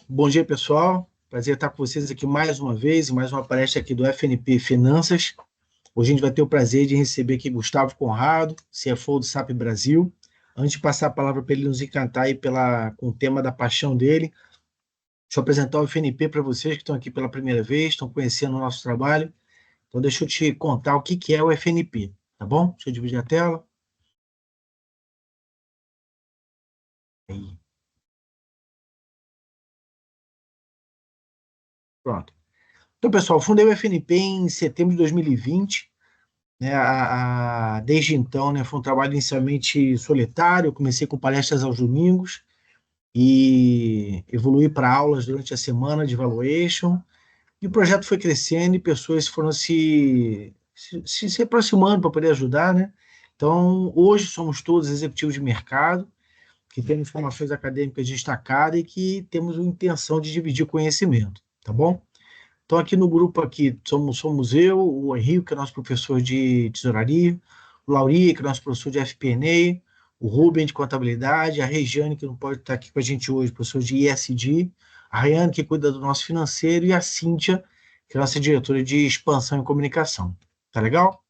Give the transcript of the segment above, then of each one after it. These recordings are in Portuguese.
Bom dia, pessoal. Prazer estar com vocês aqui mais uma vez, em mais uma palestra aqui do FNP Finanças. Hoje a gente vai ter o prazer de receber aqui Gustavo Conrado, CFO do SAP Brasil. Antes de passar a palavra para ele nos encantar aí com o tema da paixão dele, deixa eu apresentar o FNP para vocês que estão aqui pela primeira vez, estão conhecendo o nosso trabalho. Então deixa eu te contar o que é o FNP, tá bom? Deixa eu dividir a tela. Aí, pronto. Então, pessoal, eu fundei o FNP em setembro de 2020. Né, desde então, né, foi um trabalho inicialmente solitário. Eu comecei com palestras aos domingos e evoluí para aulas durante a semana de valuation. E o projeto foi crescendo e pessoas foram se aproximando para poder ajudar, né? Então, hoje somos todos executivos de mercado que temos formações acadêmicas destacadas e que temos a intenção de dividir conhecimento, tá bom? Então, aqui no grupo aqui somos eu, o Henrique, que é nosso professor de tesouraria, o Lauri, que é nosso professor de FP&A, o Rubem, de contabilidade, a Regiane, que não pode estar aqui com a gente hoje, professor de ISD, a Rayane, que cuida do nosso financeiro, e a Cíntia, que é nossa diretora de expansão e comunicação. Tá legal?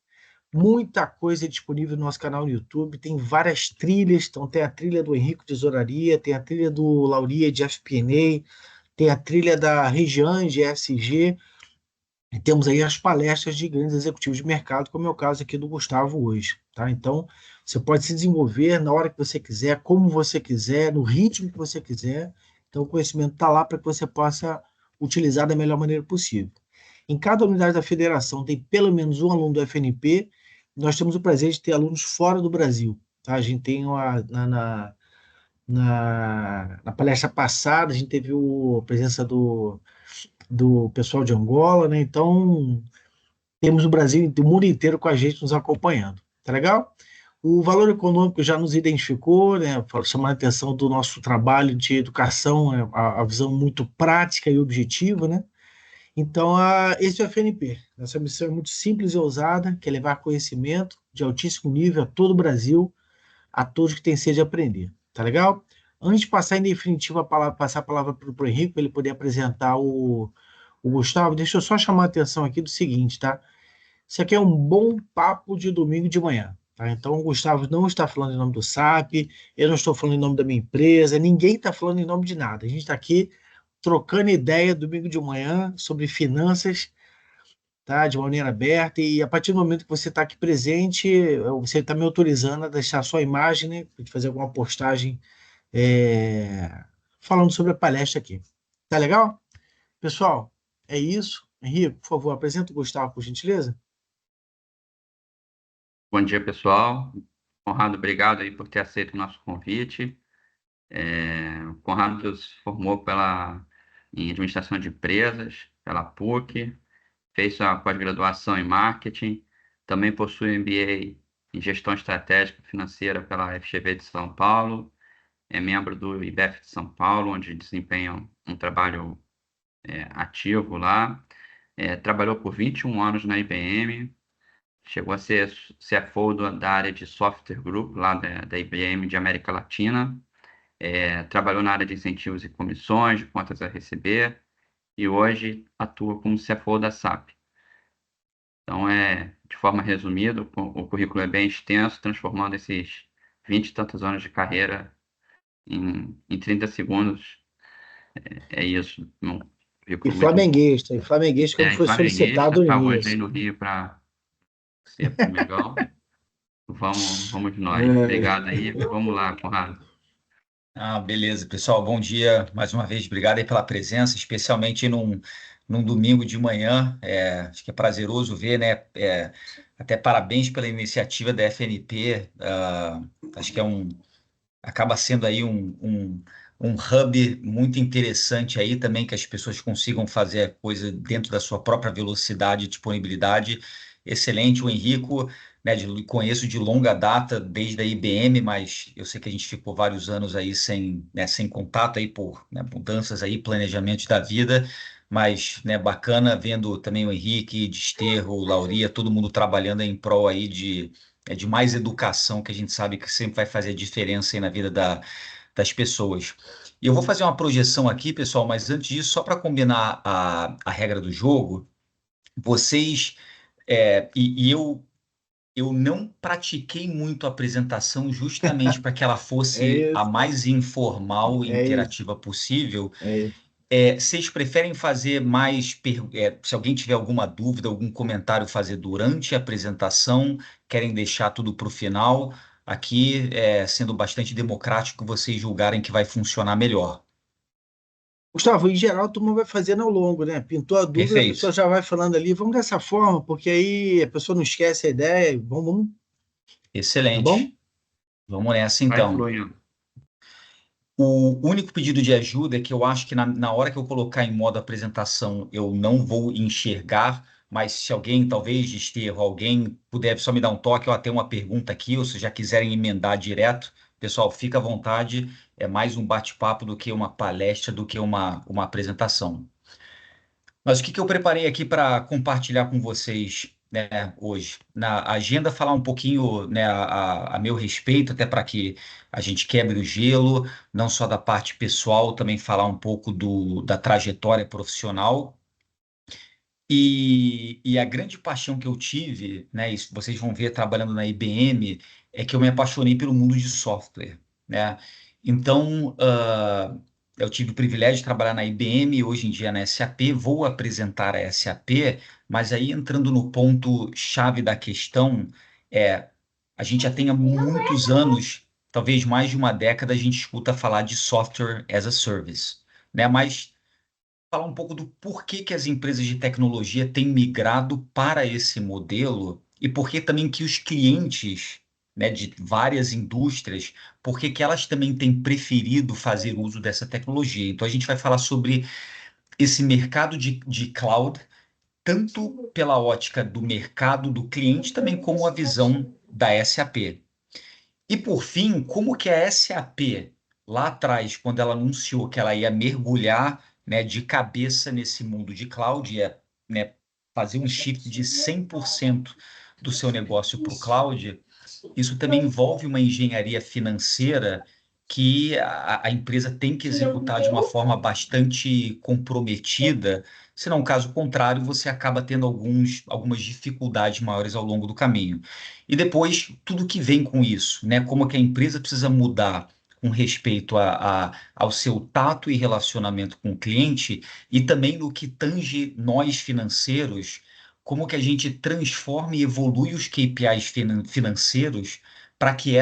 Muita coisa disponível no nosso canal no YouTube, tem várias trilhas, então tem a trilha do Henrique de Tesouraria, tem a trilha do Lauri de FP&A, tem a trilha da Regiane de ESG, e temos aí as palestras de grandes executivos de mercado, como é o caso aqui do Gustavo hoje, tá? Então, você pode se desenvolver na hora que você quiser, como você quiser, no ritmo que você quiser. Então, o conhecimento está lá para que você possa utilizar da melhor maneira possível. Em cada unidade da federação tem pelo menos um aluno do FNP. Nós temos o prazer de ter alunos fora do Brasil, tá? A gente tem na palestra passada, a gente teve a presença do pessoal de Angola, né? Então, temos o Brasil, o mundo inteiro com a gente nos acompanhando. Tá legal? O valor econômico já nos identificou, né, chamando a atenção do nosso trabalho de educação, né, a visão muito prática e objetiva, né? Então, esse é o FNP. Nossa missão é muito simples e ousada, que é levar conhecimento de altíssimo nível a todo o Brasil, a todos que têm sede de aprender. Tá legal? Antes de passar em definitivo passar a palavra para o Henrique, para ele poder apresentar o Gustavo, deixa eu só chamar a atenção aqui do seguinte, tá? Isso aqui é um bom papo de domingo de manhã. Tá? Então, o Gustavo não está falando em nome do SAP, eu não estou falando em nome da minha empresa, ninguém está falando em nome de nada. A gente está aqui trocando ideia domingo de manhã sobre finanças, tá? De maneira aberta, e a partir do momento que você está aqui presente, você está me autorizando a deixar a sua imagem, né? Para fazer alguma postagem falando sobre a palestra aqui. Tá legal? Pessoal, é isso. Henrique, por favor, apresenta o Gustavo, por gentileza. Bom dia, pessoal. Conrado, obrigado aí por ter aceito o nosso convite. O Conrado se formou em administração de empresas pela PUC, fez sua pós-graduação em marketing, também possui MBA em gestão estratégica financeira pela FGV de São Paulo, é membro do IBEF de São Paulo, onde desempenha um trabalho ativo lá. Trabalhou por 21 anos na IBM. Chegou a ser CFO da área de Software Group, lá da IBM de América Latina. Trabalhou na área de incentivos e comissões, de contas a receber, e hoje atua como CFO da SAP. Então, de forma resumida, o currículo é bem extenso, transformando esses 20 e tantos anos de carreira em 30 segundos. É isso, um currículo muito. E flamenguista como E foi flamenguista, solicitado no está hoje aí início. no Rio para ser pro Mengão. Vamos nós. É, Obrigado aí. Vamos lá, Conrado. Beleza, pessoal. Bom dia mais uma vez. Obrigado aí pela presença, especialmente num domingo de manhã. Acho que é prazeroso ver, né? Até parabéns pela iniciativa da FNP. Acho que acaba sendo aí um hub muito interessante aí também, que as pessoas consigam fazer a coisa dentro da sua própria velocidade e disponibilidade. Excelente, o Henrico, né, conheço de longa data, desde a IBM, mas eu sei que a gente ficou vários anos aí sem contato aí por, né, mudanças aí, planejamentos da vida, mas, né, bacana vendo também o Henrique, Desterro, Lauria, todo mundo trabalhando em prol aí de mais educação, que a gente sabe que sempre vai fazer diferença aí na vida das pessoas. E eu vou fazer uma projeção aqui, pessoal, mas antes disso, só para combinar a regra do jogo, vocês, eu não pratiquei muito a apresentação justamente para que ela fosse É a isso, mais informal e é isso, interativa possível. é isso. Vocês preferem fazer mais, se alguém tiver alguma dúvida, algum comentário, fazer durante a apresentação, querem deixar tudo para o final? Aqui, sendo bastante democrático, vocês julgarem que vai funcionar melhor. Gustavo, em geral, todo mundo vai fazendo ao longo, né? Pintou a dúvida, a pessoa Perfeito. já vai falando ali, vamos dessa forma, porque aí a pessoa não esquece a ideia, vamos, tá bom? Excelente. Vamos nessa Vai então. fluindo. O único pedido de ajuda é que eu acho que na hora que eu colocar em modo apresentação eu não vou enxergar, mas se alguém, talvez, Desterro, alguém puder só me dar um toque ou até uma pergunta aqui, ou se já quiserem emendar direto, pessoal, fica à vontade. É mais um bate-papo do que uma palestra, do que uma apresentação. Mas o que eu preparei aqui para compartilhar com vocês, né, hoje? Na agenda, falar um pouquinho, né, a meu respeito, até para que a gente quebre o gelo, não só da parte pessoal, também falar um pouco da trajetória profissional. E a grande paixão que eu tive, né, isso vocês vão ver trabalhando na IBM, é que eu me apaixonei pelo mundo de software, né? Então, eu tive o privilégio de trabalhar na IBM, hoje em dia na SAP, vou apresentar a SAP, mas aí entrando no ponto chave da questão, a gente já tem há muitos anos, talvez mais de uma década, a gente escuta falar de software as a service, né? Mas falar um pouco do porquê que as empresas de tecnologia têm migrado para esse modelo e por que também que os clientes, né, de várias indústrias, por que que elas também têm preferido fazer uso dessa tecnologia. Então, a gente vai falar sobre esse mercado de cloud, tanto pela ótica do mercado do cliente, também como a visão da SAP. E por fim, como que a SAP, lá atrás, quando ela anunciou que ela ia mergulhar, né, de cabeça nesse mundo de cloud, ia, né, fazer um shift de 100% do seu negócio para o cloud, isso também envolve uma engenharia financeira que a empresa tem que executar de uma forma bastante comprometida, senão, caso contrário, você acaba tendo algumas dificuldades maiores ao longo do caminho. E depois, tudo que vem com isso, né? Como que a empresa precisa mudar com respeito ao seu tato e relacionamento com o cliente, e também no que tange nós financeiros, como que a gente transforma e evolui os KPIs financeiros para que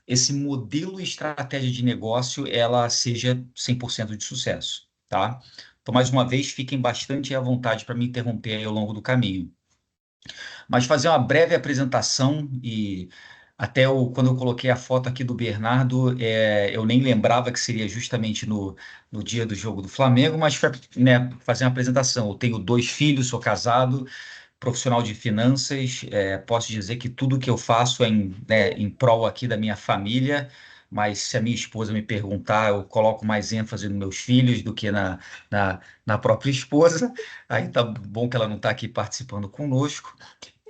esse modelo e estratégia de negócio ela seja 100% de sucesso, tá? Então, mais uma vez, fiquem bastante à vontade para me interromper aí ao longo do caminho. Mas fazer uma breve apresentação e até quando eu coloquei a foto aqui do Bernardo, eu nem lembrava que seria justamente no dia do jogo do Flamengo, mas foi, né, fazer uma apresentação. Eu tenho 2 filhos, sou casado, profissional de finanças, posso dizer que tudo que eu faço é em prol aqui da minha família, mas se a minha esposa me perguntar, eu coloco mais ênfase nos meus filhos do que na própria esposa. Aí tá bom que ela não está aqui participando conosco.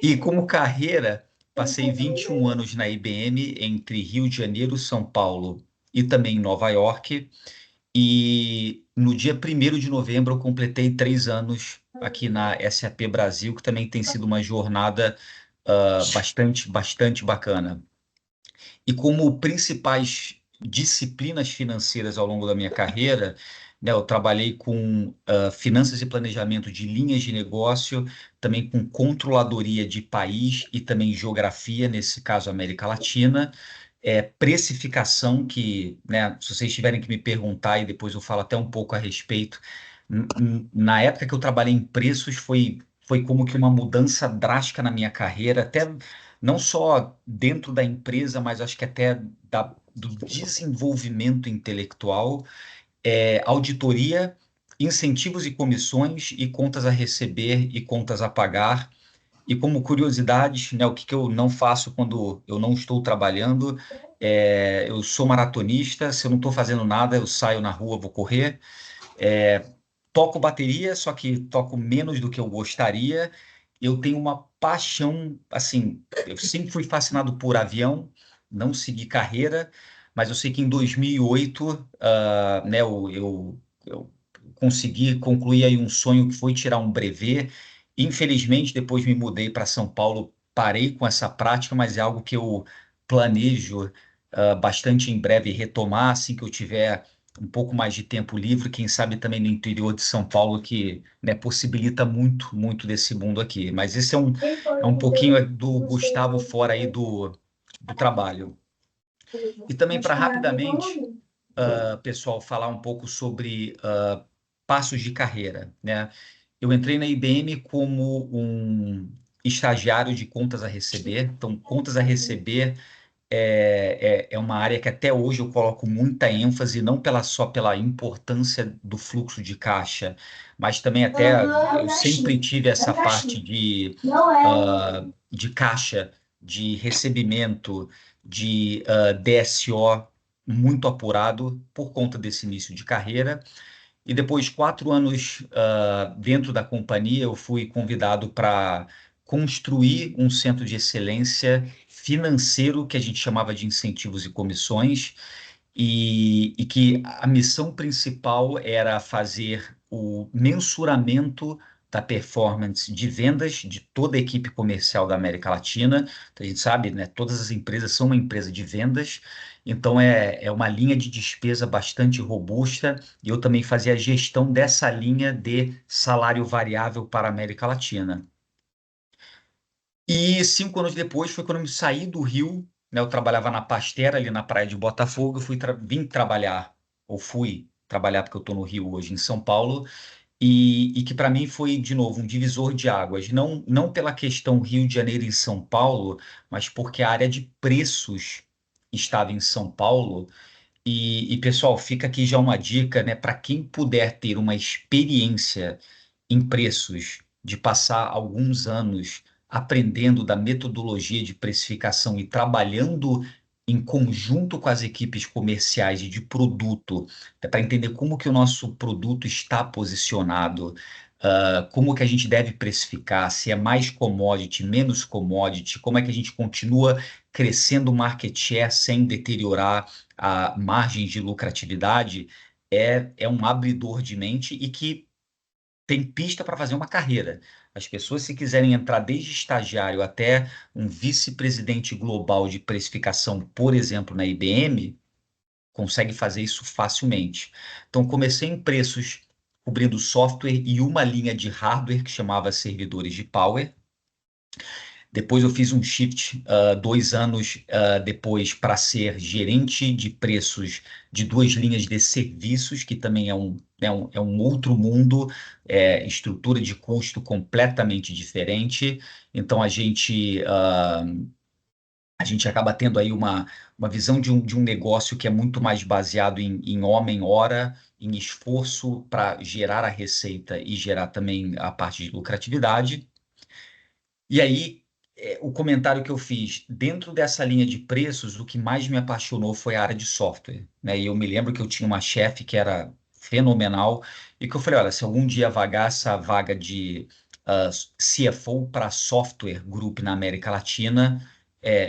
E como carreira, passei 21 anos na IBM entre Rio de Janeiro, São Paulo e também Nova York. E no dia 1º de novembro eu completei 3 anos aqui na SAP Brasil, que também tem sido uma jornada bastante bacana. E como principais disciplinas financeiras ao longo da minha carreira, né, eu trabalhei com finanças e planejamento de linhas de negócio, também com controladoria de país e também geografia, nesse caso América Latina, precificação que, né, se vocês tiverem que me perguntar e depois eu falo até um pouco a respeito, na época que eu trabalhei em preços foi como que uma mudança drástica na minha carreira, até não só dentro da empresa, mas acho que até do desenvolvimento intelectual, auditoria, incentivos e comissões e contas a receber e contas a pagar. E como curiosidades, né, o que eu não faço quando eu não estou trabalhando, eu sou maratonista, se eu não estou fazendo nada, eu saio na rua, vou correr. Toco bateria, só que toco menos do que eu gostaria. Eu tenho uma paixão, assim, eu sempre fui fascinado por avião, não segui carreira, mas eu sei que em 2008, né, eu consegui concluir aí um sonho que foi tirar um brevet. Infelizmente, depois me mudei para São Paulo, parei com essa prática, mas é algo que eu planejo bastante em breve retomar, assim que eu tiver um pouco mais de tempo livre, quem sabe também no interior de São Paulo, que, né, possibilita muito, muito desse mundo aqui. Mas esse é um pouquinho do Gustavo fora aí do trabalho. E também para rapidamente, pessoal, falar um pouco sobre passos de carreira, né? Eu entrei na IBM como um estagiário de contas a receber. Então, contas a receber é uma área que até hoje eu coloco muita ênfase, não só pela importância do fluxo de caixa, mas também até eu sempre tive essa parte de caixa, de recebimento, de DSO muito apurado por conta desse início de carreira. E depois, 4 anos dentro da companhia, eu fui convidado para construir um centro de excelência financeiro, que a gente chamava de incentivos e comissões, e que a missão principal era fazer o mensuramento da performance de vendas de toda a equipe comercial da América Latina. Então, a gente sabe, né, todas as empresas são uma empresa de vendas, então é uma linha de despesa bastante robusta, e eu também fazia a gestão dessa linha de salário variável para a América Latina. E 5 anos depois foi quando eu me saí do Rio, né? Eu trabalhava na Pastera, ali na praia de Botafogo. Eu vim trabalhar, ou fui trabalhar, porque eu estou no Rio hoje, em São Paulo, e que para mim foi, de novo, um divisor de águas. Não pela questão Rio de Janeiro e São Paulo, mas porque a área de preços estava em São Paulo. Pessoal, fica aqui já uma dica, né? Para quem puder ter uma experiência em preços, de passar alguns anos aprendendo da metodologia de precificação e trabalhando em conjunto com as equipes comerciais e de produto, para entender como que o nosso produto está posicionado, como que a gente deve precificar, se é mais commodity, menos commodity, como é que a gente continua crescendo o market share sem deteriorar a margem de lucratividade, é um abridor de mente e que tem pista para fazer uma carreira. As pessoas, se quiserem entrar desde estagiário até um vice-presidente global de precificação, por exemplo, na IBM, consegue fazer isso facilmente. Então, comecei em preços cobrindo software e uma linha de hardware que chamava servidores de Power. Depois eu fiz um shift 2 anos depois para ser gerente de preços de 2 linhas de serviços, que também é um outro mundo, estrutura de custo completamente diferente. Então a gente acaba tendo aí uma visão de um negócio que é muito mais baseado em homem-hora, em esforço para gerar a receita e gerar também a parte de lucratividade. E aí, o comentário que eu fiz, dentro dessa linha de preços, o que mais me apaixonou foi a área de software, né? E eu me lembro que eu tinha uma chefe que era fenomenal e que eu falei, olha, se algum dia vagar essa vaga de CFO para software group na América Latina,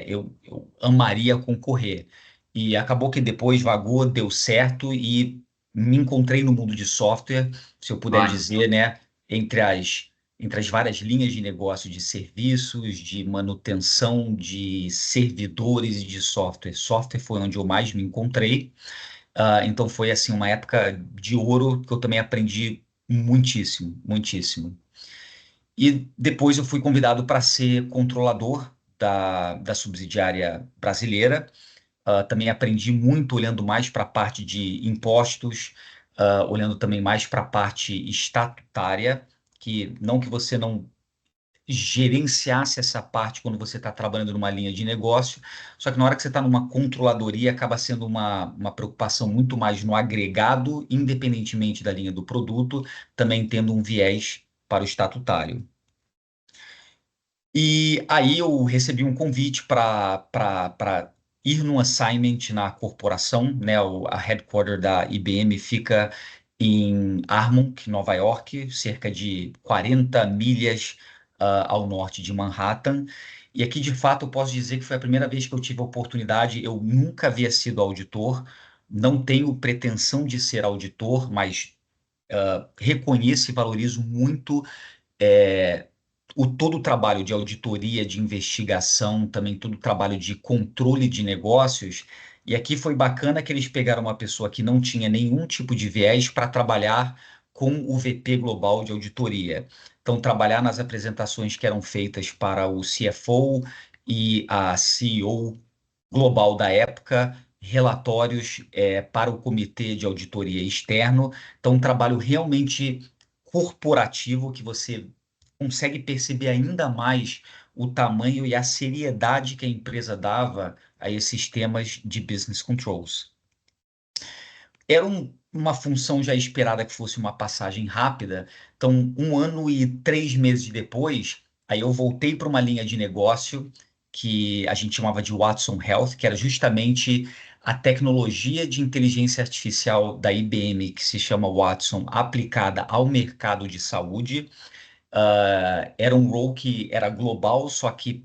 eu amaria concorrer. E acabou que depois vagou, deu certo e me encontrei no mundo de software, se eu puder Olha, dizer, né? Entre as várias linhas de negócio de serviços, de manutenção de servidores e de software. Software foi onde eu mais me encontrei. Então foi assim uma época de ouro que eu também aprendi muitíssimo, muitíssimo. E depois eu fui convidado para ser controlador da subsidiária brasileira. Também aprendi muito olhando mais para a parte de impostos, olhando também mais para a parte estatutária, que não que você não gerenciasse essa parte quando você está trabalhando numa linha de negócio, só que na hora que você está numa controladoria, acaba sendo uma preocupação muito mais no agregado, independentemente da linha do produto, também tendo um viés para o estatutário. E aí eu recebi um convite para ir num assignment na corporação, né? A headquarter da IBM fica em Armonk, Nova York, cerca de 40 milhas ao norte de Manhattan. E aqui, de fato, eu posso dizer que foi a primeira vez que eu tive a oportunidade. Eu nunca havia sido auditor, não tenho pretensão de ser auditor, mas reconheço e valorizo muito é, todo o trabalho de auditoria, de investigação, também todo o trabalho de controle de negócios. E aqui foi bacana que eles pegaram uma pessoa que não tinha nenhum tipo de viés para trabalhar com o VP global de auditoria. Então, trabalhar nas apresentações que eram feitas para o CFO e a CEO global da época, relatórios para o comitê de auditoria externo. Então, um trabalho realmente corporativo que você consegue perceber ainda mais o tamanho e a seriedade que a empresa dava a esses temas de business controls. Era uma função já esperada que fosse uma passagem rápida, então 1 ano e 3 meses depois, aí eu voltei para uma linha de negócio que a gente chamava de Watson Health, que era justamente a tecnologia de inteligência artificial da IBM, que se chama Watson, aplicada ao mercado de saúde. Era um role que era global, só que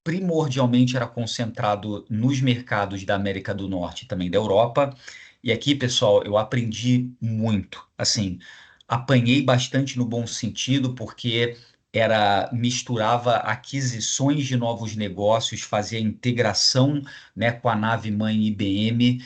primordialmente era concentrado nos mercados da América do Norte e também da Europa. E aqui, pessoal, eu aprendi muito. Assim, apanhei bastante no bom sentido, porque misturava aquisições de novos negócios, fazia integração, né, com a nave mãe IBM,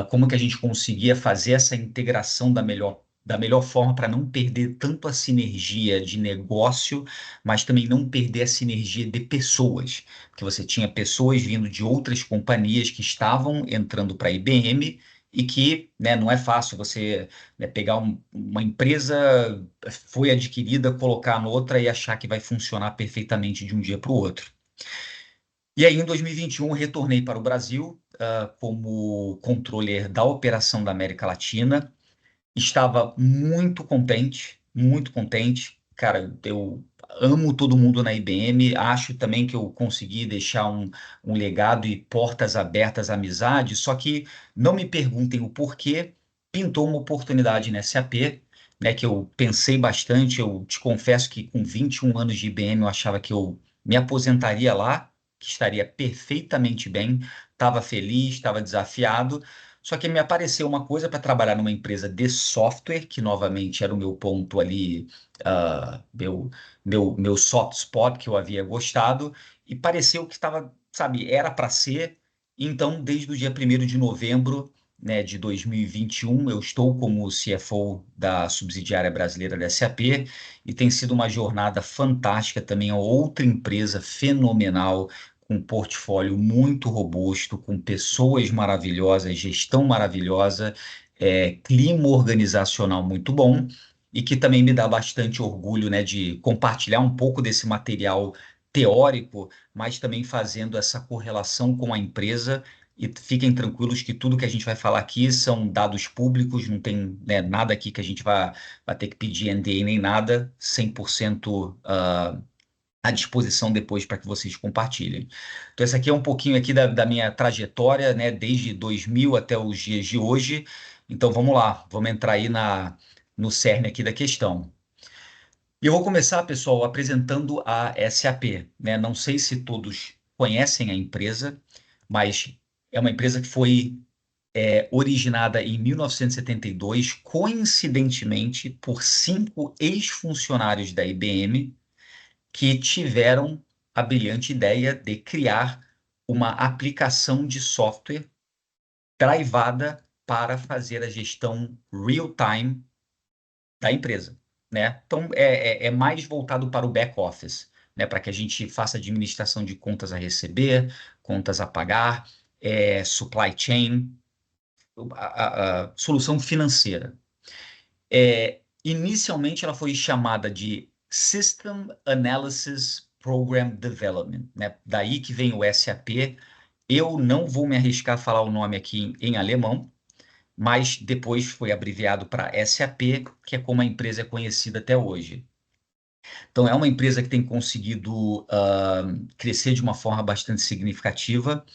como que a gente conseguia fazer essa integração da melhor forma para não perder tanto a sinergia de negócio, mas também não perder a sinergia de pessoas, porque você tinha pessoas vindo de outras companhias que estavam entrando para a IBM e que, né, não é fácil você, né, pegar uma empresa foi adquirida, colocar noutra e achar que vai funcionar perfeitamente de um dia para o outro. E aí, em 2021, retornei para o Brasil, como controller da operação da América Latina. Estava muito contente, muito contente. Cara, eu amo todo mundo na IBM. Acho também que eu consegui deixar um legado e portas abertas à amizade. Só que não me perguntem o porquê. Pintou uma oportunidade na SAP, né, que eu pensei bastante. Eu te confesso que com 21 anos de IBM eu achava que eu me aposentaria lá, que estaria perfeitamente bem. Estava feliz, estava desafiado. Só que me apareceu uma coisa para trabalhar numa empresa de software, que novamente era o meu ponto ali, meu soft spot que eu havia gostado, e pareceu que estava, sabe, era para ser. Então, desde o dia 1º de novembro, né, de 2021, eu estou como CFO da subsidiária brasileira da SAP, e tem sido uma jornada fantástica também, é outra empresa fenomenal, com um portfólio muito robusto, com pessoas maravilhosas, gestão maravilhosa, clima organizacional muito bom, e que também me dá bastante orgulho, né, de compartilhar um pouco desse material teórico, mas também fazendo essa correlação com a empresa. E fiquem tranquilos que tudo que a gente vai falar aqui são dados públicos, não tem, né, nada aqui que a gente vai ter que pedir NDA nem nada, 100% à disposição depois para que vocês compartilhem. Então, essa aqui é um pouquinho aqui da minha trajetória, né, desde 2000 até os dias de hoje. Então, vamos lá, vamos entrar aí no cerne aqui da questão. E eu vou começar, pessoal, apresentando a SAP, né? Não sei se todos conhecem a empresa, mas é uma empresa que foi originada em 1972, coincidentemente, por 5 ex-funcionários da IBM, que tiveram a brilhante ideia de criar uma aplicação de software drivada para fazer a gestão real-time da empresa, né? Então, é mais voltado para o back-office, né? Para que a gente faça administração de contas a receber, contas a pagar, supply chain, a solução financeira. Inicialmente, ela foi chamada de System Analysis Program Development, né? Daí que vem o SAP. Eu não vou me arriscar a falar o nome aqui em alemão, mas depois foi abreviado para SAP, que é como a empresa é conhecida até hoje. Então, é uma empresa que tem conseguido crescer de uma forma bastante significativa.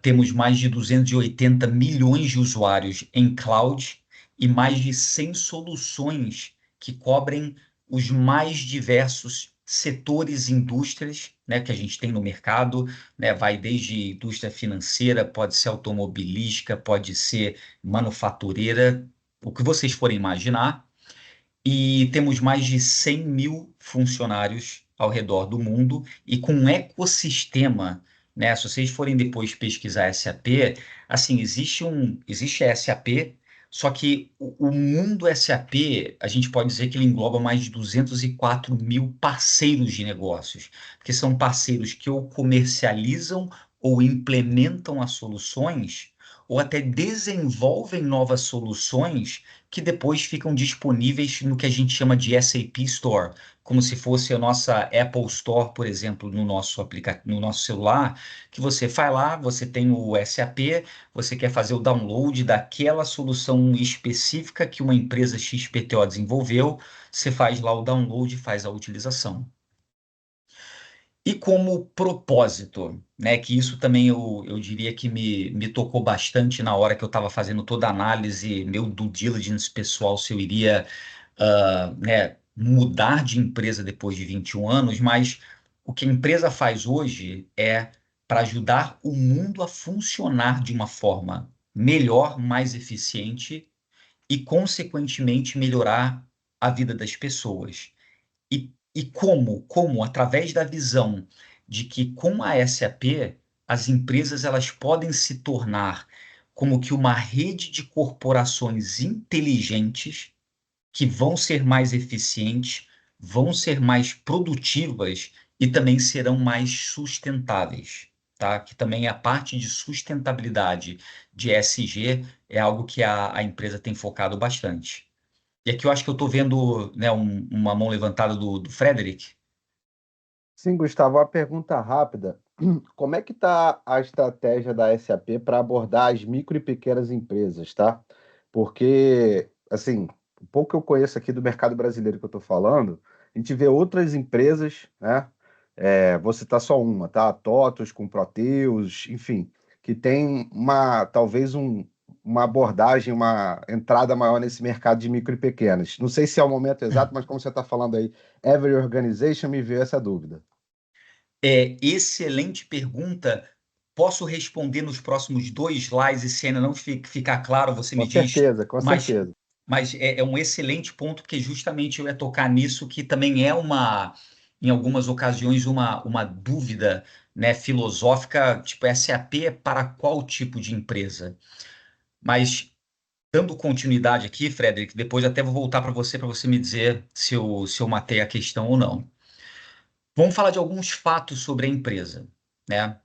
Temos mais de 280 milhões de usuários em cloud e mais de 100 soluções que cobrem os mais diversos setores, indústrias, né, que a gente tem no mercado, né, vai desde indústria financeira, pode ser automobilística, pode ser manufatureira, o que vocês forem imaginar. E temos mais de 100 mil funcionários ao redor do mundo e com um ecossistema, né? Se vocês forem depois pesquisar SAP, assim, existe a SAP, só que o mundo SAP, a gente pode dizer que ele engloba mais de 204 mil parceiros de negócios, porque são parceiros que ou comercializam ou implementam as soluções, ou até desenvolvem novas soluções que depois ficam disponíveis no que a gente chama de SAP Store, como se fosse a nossa Apple Store, por exemplo, no nosso celular, que você vai lá, você tem o SAP, você quer fazer o download daquela solução específica que uma empresa XPTO desenvolveu, você faz lá o download e faz a utilização. E como propósito, né, que isso também eu diria que me tocou bastante na hora que eu estava fazendo toda a análise, meu due diligence pessoal, se eu iria né, mudar de empresa depois de 21 anos, mas o que a empresa faz hoje é para ajudar o mundo a funcionar de uma forma melhor, mais eficiente e, consequentemente, melhorar a vida das pessoas. E como? Como? Através da visão de que com a SAP as empresas elas podem se tornar como que uma rede de corporações inteligentes que vão ser mais eficientes, vão ser mais produtivas e também serão mais sustentáveis, tá? Que também a parte de sustentabilidade de ESG é algo que a empresa tem focado bastante. E aqui eu acho que eu estou vendo, né, uma mão levantada do Frederick. Sim, Gustavo, uma pergunta rápida. Como é que está a estratégia da SAP para abordar as micro e pequenas empresas, tá? Porque, assim, o pouco que eu conheço aqui do mercado brasileiro que eu estou falando, a gente vê outras empresas, né? Vou citar só uma, tá? A TOTUS com Proteus, enfim, que tem talvez uma abordagem, uma entrada maior nesse mercado de micro e pequenas. Não sei se é o momento exato, mas como você está falando aí, Every Organization, me veio essa dúvida. Excelente pergunta. Posso responder nos próximos 2 slides, e se ainda não ficar claro, você me Com diz. certeza, com Mas, certeza. mas é um excelente ponto, porque justamente eu ia tocar nisso, que também é em algumas ocasiões, uma dúvida, né, filosófica, tipo, SAP é para qual tipo de empresa? Mas, dando continuidade aqui, Frederick, depois até vou voltar para você me dizer se eu matei a questão ou não. Vamos falar de alguns fatos sobre a empresa, né?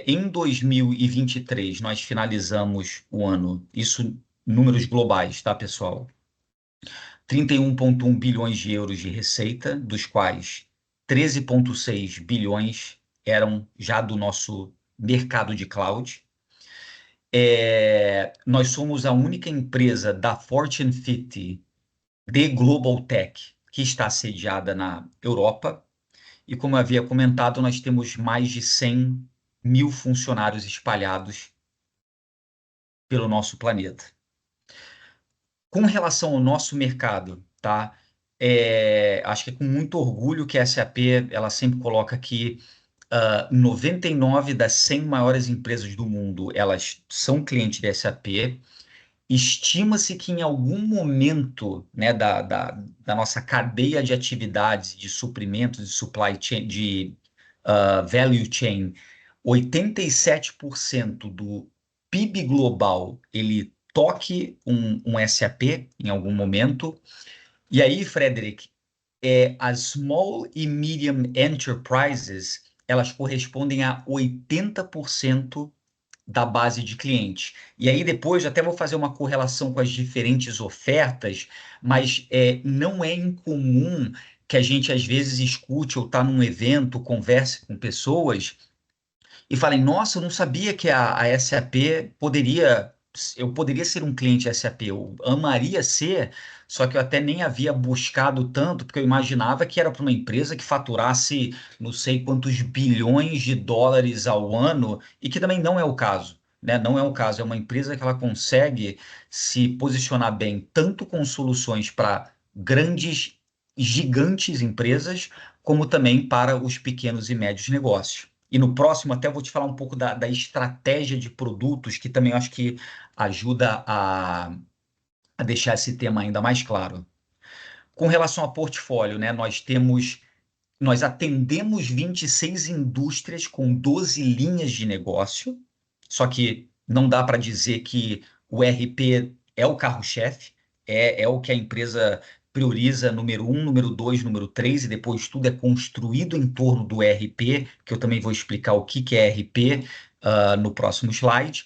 Em 2023, nós finalizamos o ano, isso números globais, tá, pessoal? 31,1 bilhões de euros de receita, dos quais 13,6 bilhões eram já do nosso mercado de cloud. Nós somos a única empresa da Fortune 50 de Global Tech que está sediada na Europa. E como eu havia comentado, nós temos mais de 100 mil funcionários espalhados pelo nosso planeta. Com relação ao nosso mercado, tá? Acho que é com muito orgulho que a SAP ela sempre coloca que 99 das 100 maiores empresas do mundo elas são clientes da SAP. Estima-se que em algum momento, né, da nossa cadeia de atividades, de suprimentos, de supply chain, de value chain, 87% do PIB global ele toque um SAP em algum momento. E aí, Frederick, as small e medium enterprises elas correspondem a 80% da base de clientes. E aí depois até vou fazer uma correlação com as diferentes ofertas, mas não é incomum que a gente às vezes escute ou está num evento, converse com pessoas e falem, nossa, eu não sabia que a SAP eu poderia ser um cliente SAP, eu amaria ser, só que eu até nem havia buscado tanto, porque eu imaginava que era para uma empresa que faturasse não sei quantos bilhões de dólares ao ano, e que também não é o caso. Né? Não é o caso, é uma empresa que ela consegue se posicionar bem, tanto com soluções para grandes, gigantes empresas, como também para os pequenos e médios negócios. E no próximo até vou te falar um pouco da estratégia de produtos, que também eu acho que ajuda a deixar esse tema ainda mais claro. Com relação a portfólio, né, nós atendemos 26 indústrias com 12 linhas de negócio, só que não dá para dizer que o RP é o carro-chefe, é o que a empresa prioriza número 1, número 2, número 3, e depois tudo é construído em torno do ERP, que eu também vou explicar o que é ERP no próximo slide.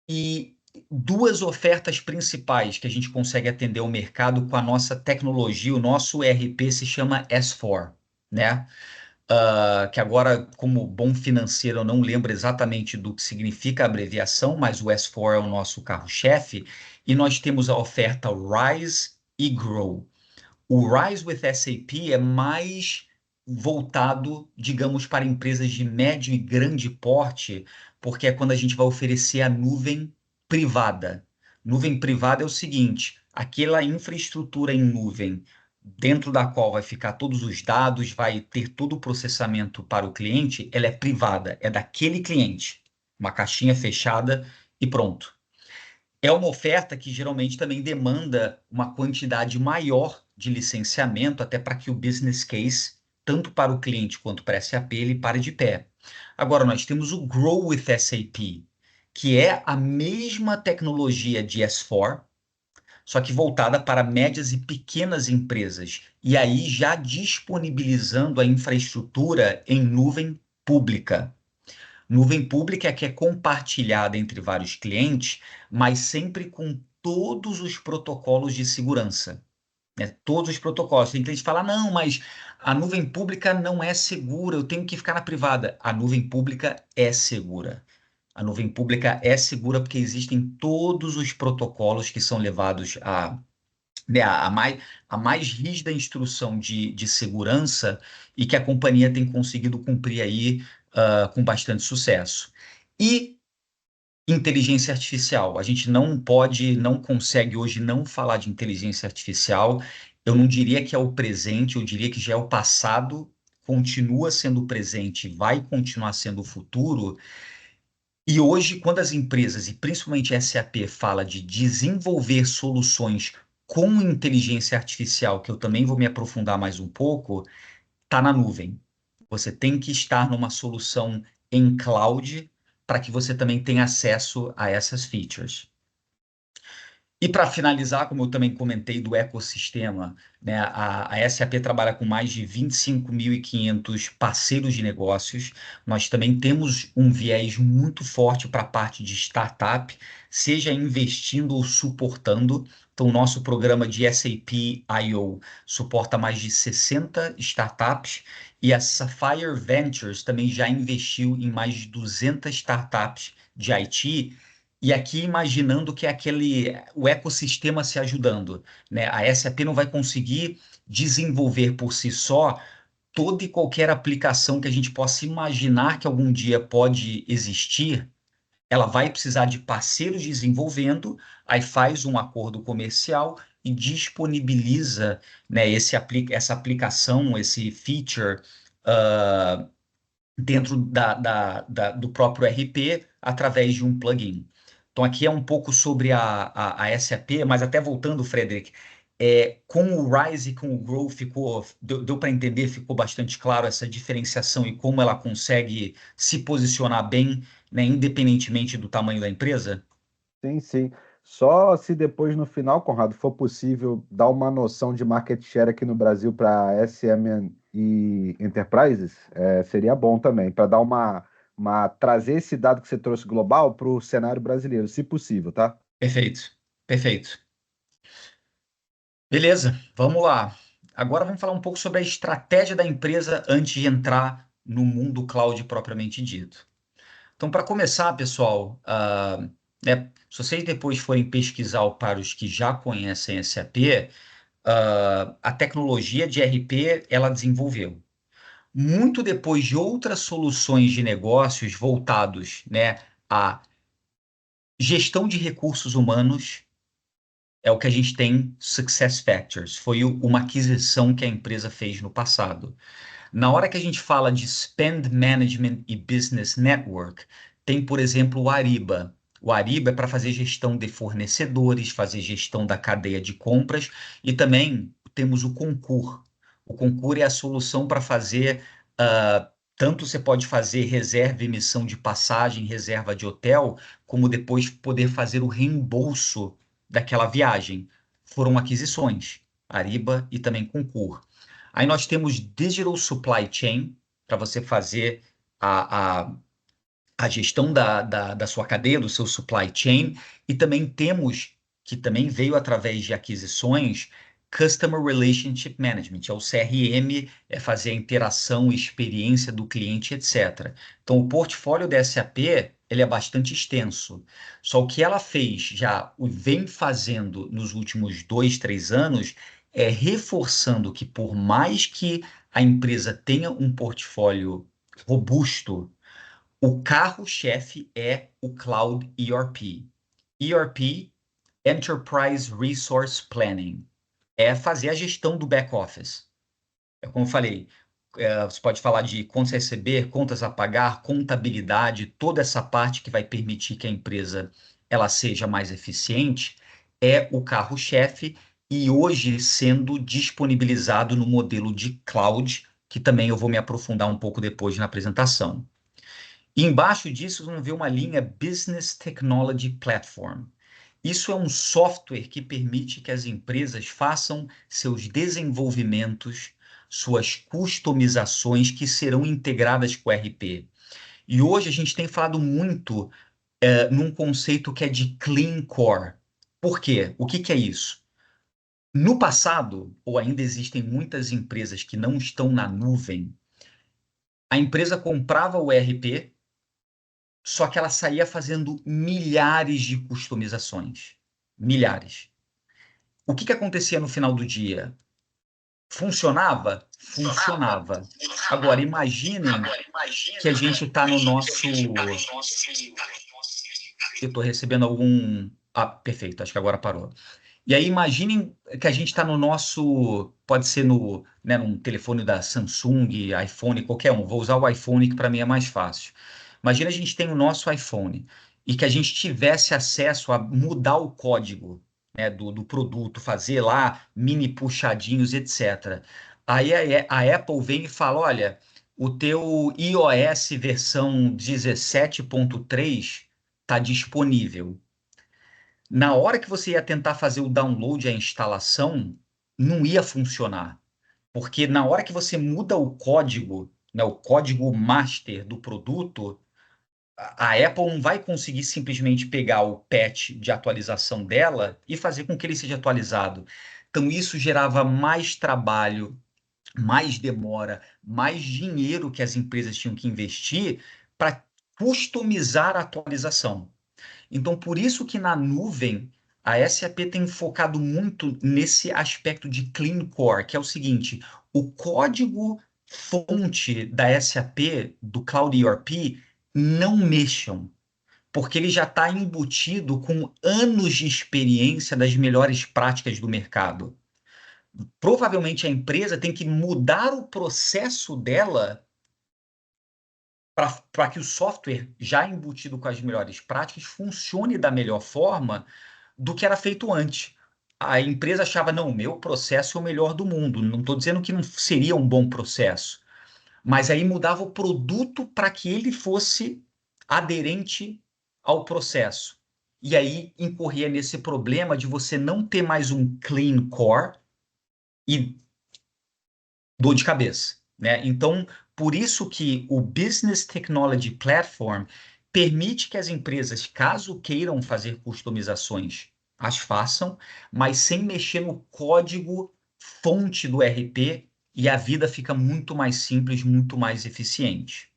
E duas ofertas principais que a gente consegue atender o mercado com a nossa tecnologia, o nosso ERP se chama S4, né? Que agora, como bom financeiro, eu não lembro exatamente do que significa a abreviação, mas o S4 é o nosso carro-chefe, e nós temos a oferta Rise e Grow. O Rise with SAP é mais voltado, digamos, para empresas de médio e grande porte, porque é quando a gente vai oferecer a nuvem privada. Nuvem privada é o seguinte: aquela infraestrutura em nuvem, dentro da qual vai ficar todos os dados, vai ter todo o processamento para o cliente, ela é privada, é daquele cliente. Uma caixinha fechada e pronto. É uma oferta que geralmente também demanda uma quantidade maior de licenciamento, até para que o business case, tanto para o cliente quanto para a SAP, ele pare de pé. Agora, nós temos o Grow with SAP, que é a mesma tecnologia de S4, só que voltada para médias e pequenas empresas, e aí já disponibilizando a infraestrutura em nuvem pública. Nuvem pública é que é compartilhada entre vários clientes, mas sempre com todos os protocolos de segurança, né? Todos os protocolos. Tem cliente que fala, não, mas a nuvem pública não é segura, eu tenho que ficar na privada. A nuvem pública é segura. A nuvem pública é segura porque existem todos os protocolos que são levados né, a mais rígida instrução de segurança e que a companhia tem conseguido cumprir aí com bastante sucesso. E inteligência artificial. A gente não consegue hoje não falar de inteligência artificial. Eu não diria que é o presente, eu diria que já é o passado, continua sendo o presente, vai continuar sendo o futuro. E hoje, quando as empresas, e principalmente a SAP, fala de desenvolver soluções com inteligência artificial, que eu também vou me aprofundar mais um pouco, está na nuvem. Você tem que estar numa solução em cloud para que você também tenha acesso a essas features. E para finalizar, como eu também comentei do ecossistema, né, a SAP trabalha com mais de 25.500 parceiros de negócios. Nós também temos um viés muito forte para a parte de startup, seja investindo ou suportando. Então, o nosso programa de SAP I/O suporta mais de 60 startups e a Sapphire Ventures também já investiu em mais de 200 startups de IT. E aqui imaginando que é o ecossistema se ajudando, né? A SAP não vai conseguir desenvolver por si só toda e qualquer aplicação que a gente possa imaginar que algum dia pode existir. Ela vai precisar de parceiros desenvolvendo, aí faz um acordo comercial e disponibiliza, né, essa aplicação, esse feature, dentro do próprio RP através de um plugin. Então, aqui é um pouco sobre a SAP, mas até voltando, Frederic, com o Rise e com o Grow deu para entender, ficou bastante claro essa diferenciação e como ela consegue se posicionar bem, né, independentemente do tamanho da empresa? Sim, sim. Só se depois, no final, Conrado, for possível dar uma noção de market share aqui no Brasil para SM e Enterprises, seria bom também, para dar trazer esse dado que você trouxe global para o cenário brasileiro, se possível, tá? Perfeito, perfeito. Beleza, vamos lá. Agora vamos falar um pouco sobre a estratégia da empresa antes de entrar no mundo cloud propriamente dito. Então, para começar, pessoal, né, se vocês depois forem pesquisar para os que já conhecem SAP, a tecnologia de RP ela desenvolveu muito depois de outras soluções de negócios voltados, né, à gestão de recursos humanos, é o que a gente tem SuccessFactors. Foi uma aquisição que a empresa fez no passado. Na hora que a gente fala de Spend Management e Business Network, tem, por exemplo, o Ariba. O Ariba é para fazer gestão de fornecedores, fazer gestão da cadeia de compras e também temos o Concur. O Concur é a solução para fazer, tanto você pode fazer reserva e emissão de passagem, reserva de hotel, como depois poder fazer o reembolso daquela viagem. Foram aquisições, Ariba e também Concur. Aí nós temos Digital Supply Chain, para você fazer a gestão da sua cadeia, do seu supply chain, e também temos, que também veio através de aquisições, Customer Relationship Management, é o CRM, é fazer a interação, experiência do cliente, etc. Então, o portfólio da SAP, ele é bastante extenso. Só o que ela fez, já vem fazendo nos últimos 2, 3 anos, é reforçando que por mais que a empresa tenha um portfólio robusto, o carro-chefe é o Cloud ERP. ERP, Enterprise Resource Planning, é fazer a gestão do back-office. É como eu falei, você pode falar de contas a receber, contas a pagar, contabilidade, toda essa parte que vai permitir que a empresa ela seja mais eficiente, é o carro-chefe e hoje sendo disponibilizado no modelo de cloud, que também eu vou me aprofundar um pouco depois na apresentação. E embaixo disso, vamos ver uma linha Business Technology Platform. Isso é um software que permite que as empresas façam seus desenvolvimentos, suas customizações que serão integradas com o RP. E hoje a gente tem falado muito num conceito que é de Clean Core. Por quê? O que que é isso? No passado, ou ainda existem muitas empresas que não estão na nuvem, a empresa comprava o ERP, só que ela saía fazendo milhares de customizações. Milhares. O que que acontecia no final do dia? Funcionava? Funcionava. Agora, imaginem que a gente está no nosso. Eu estou recebendo algum. Ah, perfeito, acho que agora parou. E aí, imaginem que a gente está no nosso. Pode ser no, né, num telefone da Samsung, iPhone, qualquer um. Vou usar o iPhone, que para mim é mais fácil. Imagina a gente tem o nosso iPhone e que a gente tivesse acesso a mudar o código, né, do produto, fazer lá mini puxadinhos, etc. Aí a Apple vem e fala: olha, o teu iOS versão 17.3 está disponível. Na hora que você ia tentar fazer o download, a instalação, não ia funcionar. Porque na hora que você muda o código, né, o código master do produto, a Apple não vai conseguir simplesmente pegar o patch de atualização dela e fazer com que ele seja atualizado. Então, isso gerava mais trabalho, mais demora, mais dinheiro que as empresas tinham que investir para customizar a atualização. Então, por isso que na nuvem, a SAP tem focado muito nesse aspecto de Clean Core, que é o seguinte: o código fonte da SAP, do Cloud ERP, não mexam, porque ele já está embutido com anos de experiência das melhores práticas do mercado. Provavelmente a empresa tem que mudar o processo dela para que o software, já embutido com as melhores práticas, funcione da melhor forma do que era feito antes. A empresa achava, não, o meu processo é o melhor do mundo. Não estou dizendo que não seria um bom processo, mas aí mudava o produto para que ele fosse aderente ao processo. E aí incorria nesse problema de você não ter mais um clean core e dor de cabeça, né? Então, por isso que o Business Technology Platform permite que as empresas, caso queiram fazer customizações, as façam, mas sem mexer no código fonte do RP e a vida fica muito mais simples, muito mais eficiente.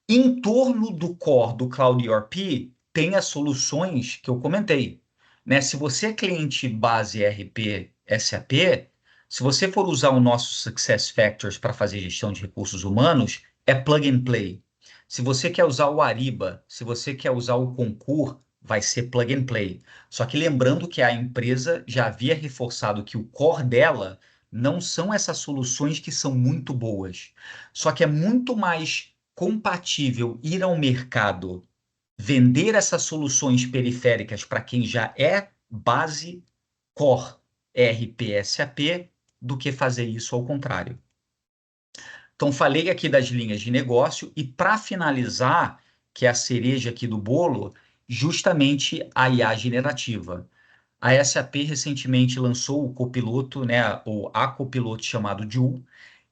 Em torno do core do Cloud ERP, tem as soluções que eu comentei, né? Se você é cliente base ERP SAP, se você for usar o nosso SuccessFactors para fazer gestão de recursos humanos, é plug and play. Se você quer usar o Ariba, se você quer usar o Concur, vai ser plug and play. Só que lembrando que a empresa já havia reforçado que o core dela não são essas soluções que são muito boas. Só que é muito mais compatível ir ao mercado, vender essas soluções periféricas para quem já é base core ERP SAP do que fazer isso ao contrário. Então, falei aqui das linhas de negócio e, para finalizar, que é a cereja aqui do bolo, justamente a IA generativa. A SAP recentemente lançou o copiloto, né, ou a copiloto chamado Joule,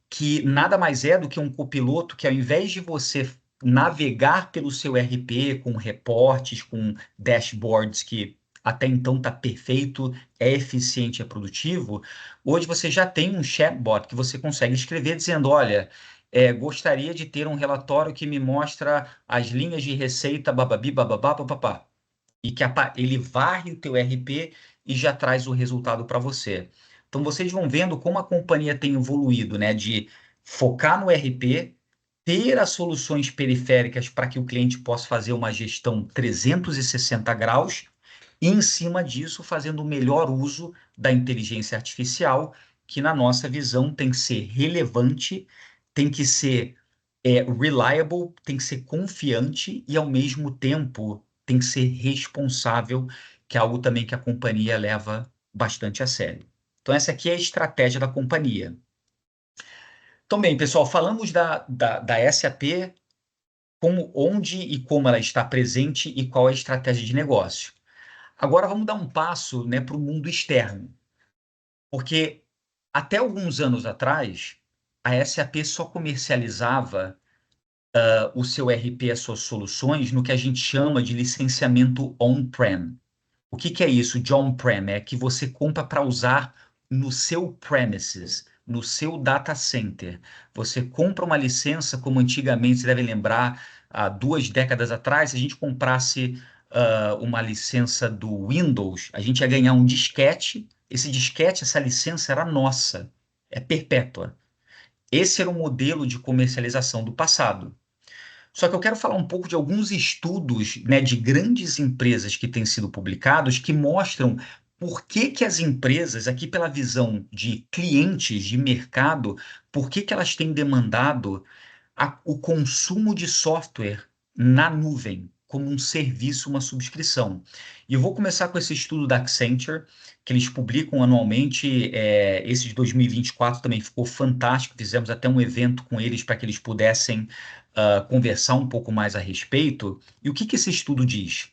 que nada mais é do que um copiloto que, ao invés de você navegar pelo seu RP com reportes, com dashboards que até então está perfeito, é eficiente, é produtivo, hoje você já tem um chatbot que você consegue escrever dizendo, olha, gostaria de ter um relatório que me mostra as linhas de receita, bababi, bababá, papapá. E que ele varre o teu RP e já traz o resultado para você. Então, vocês vão vendo como a companhia tem evoluído, né? De focar no RP, ter as soluções periféricas para que o cliente possa fazer uma gestão 360 graus, e, em cima disso, fazendo o melhor uso da inteligência artificial, que, na nossa visão, tem que ser relevante, tem que ser reliable, tem que ser confiante e, ao mesmo tempo, tem que ser responsável, que é algo também que a companhia leva bastante a sério. Então, essa aqui é a estratégia da companhia. Então, bem, pessoal, falamos da SAP, onde e como ela está presente e qual é a estratégia de negócio. Agora, vamos dar um passo, né, para o mundo externo. Porque até alguns anos atrás, a SAP só comercializava o seu RP, as suas soluções, no que a gente chama de licenciamento on-prem. O que é isso de on-prem? É que você compra para usar no seu premises, no seu data center. Você compra uma licença, como antigamente, você deve lembrar, há 2 décadas atrás, se a gente comprasse uma licença do Windows, a gente ia ganhar um disquete. Esse disquete, essa licença era nossa, é perpétua. Esse era o modelo de comercialização do passado. Só que eu quero falar um pouco de alguns estudos, né, de grandes empresas que têm sido publicados que mostram por que que as empresas, aqui pela visão de clientes, de mercado, por que que elas têm demandado o consumo de software na nuvem, como um serviço, uma subscrição. E eu vou começar com esse estudo da Accenture, que eles publicam anualmente. Esse de 2024 também ficou fantástico, fizemos até um evento com eles para que eles pudessem conversar um pouco mais a respeito. E o que que esse estudo diz?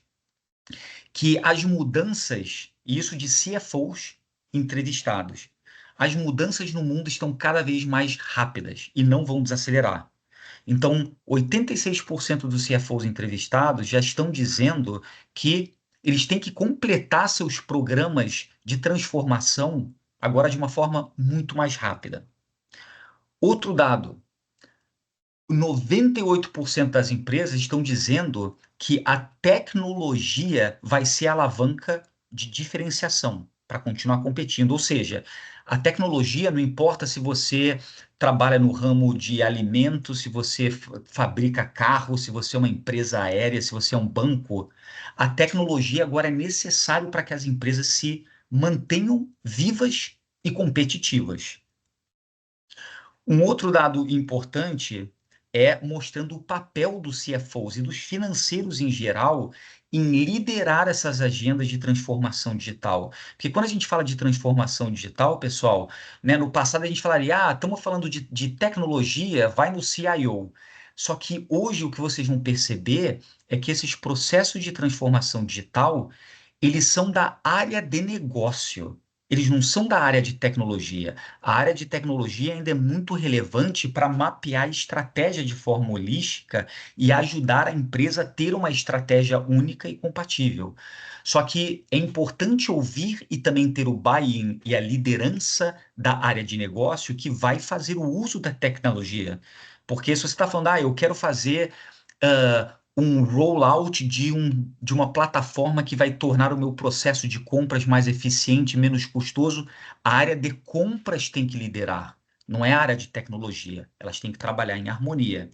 Que as mudanças, e isso de CFOs entrevistados, as mudanças no mundo estão cada vez mais rápidas e não vão desacelerar. Então, 86% dos CFOs entrevistados já estão dizendo que eles têm que completar seus programas de transformação agora de uma forma muito mais rápida. Outro dado: 98% das empresas estão dizendo que a tecnologia vai ser a alavanca de diferenciação para continuar competindo. Ou seja, a tecnologia, não importa se você trabalha no ramo de alimentos, se você fabrica carro, se você é uma empresa aérea, se você é um banco, a tecnologia agora é necessário para que as empresas se mantenham vivas e competitivas. Um outro dado importante é mostrando o papel dos CFOs e dos financeiros em geral em liderar essas agendas de transformação digital. Porque quando a gente fala de transformação digital, pessoal, né, no passado a gente falaria, estamos falando de tecnologia, vai no CIO. Só que hoje o que vocês vão perceber é que esses processos de transformação digital, eles são da área de negócio. Eles não são da área de tecnologia. A área de tecnologia ainda é muito relevante para mapear a estratégia de forma holística e ajudar a empresa a ter uma estratégia única e compatível. Só que é importante ouvir e também ter o buy-in e a liderança da área de negócio que vai fazer o uso da tecnologia. Porque se você está falando, eu quero fazer um rollout de uma plataforma que vai tornar o meu processo de compras mais eficiente, menos custoso, a área de compras tem que liderar, não é a área de tecnologia. Elas têm que trabalhar em harmonia.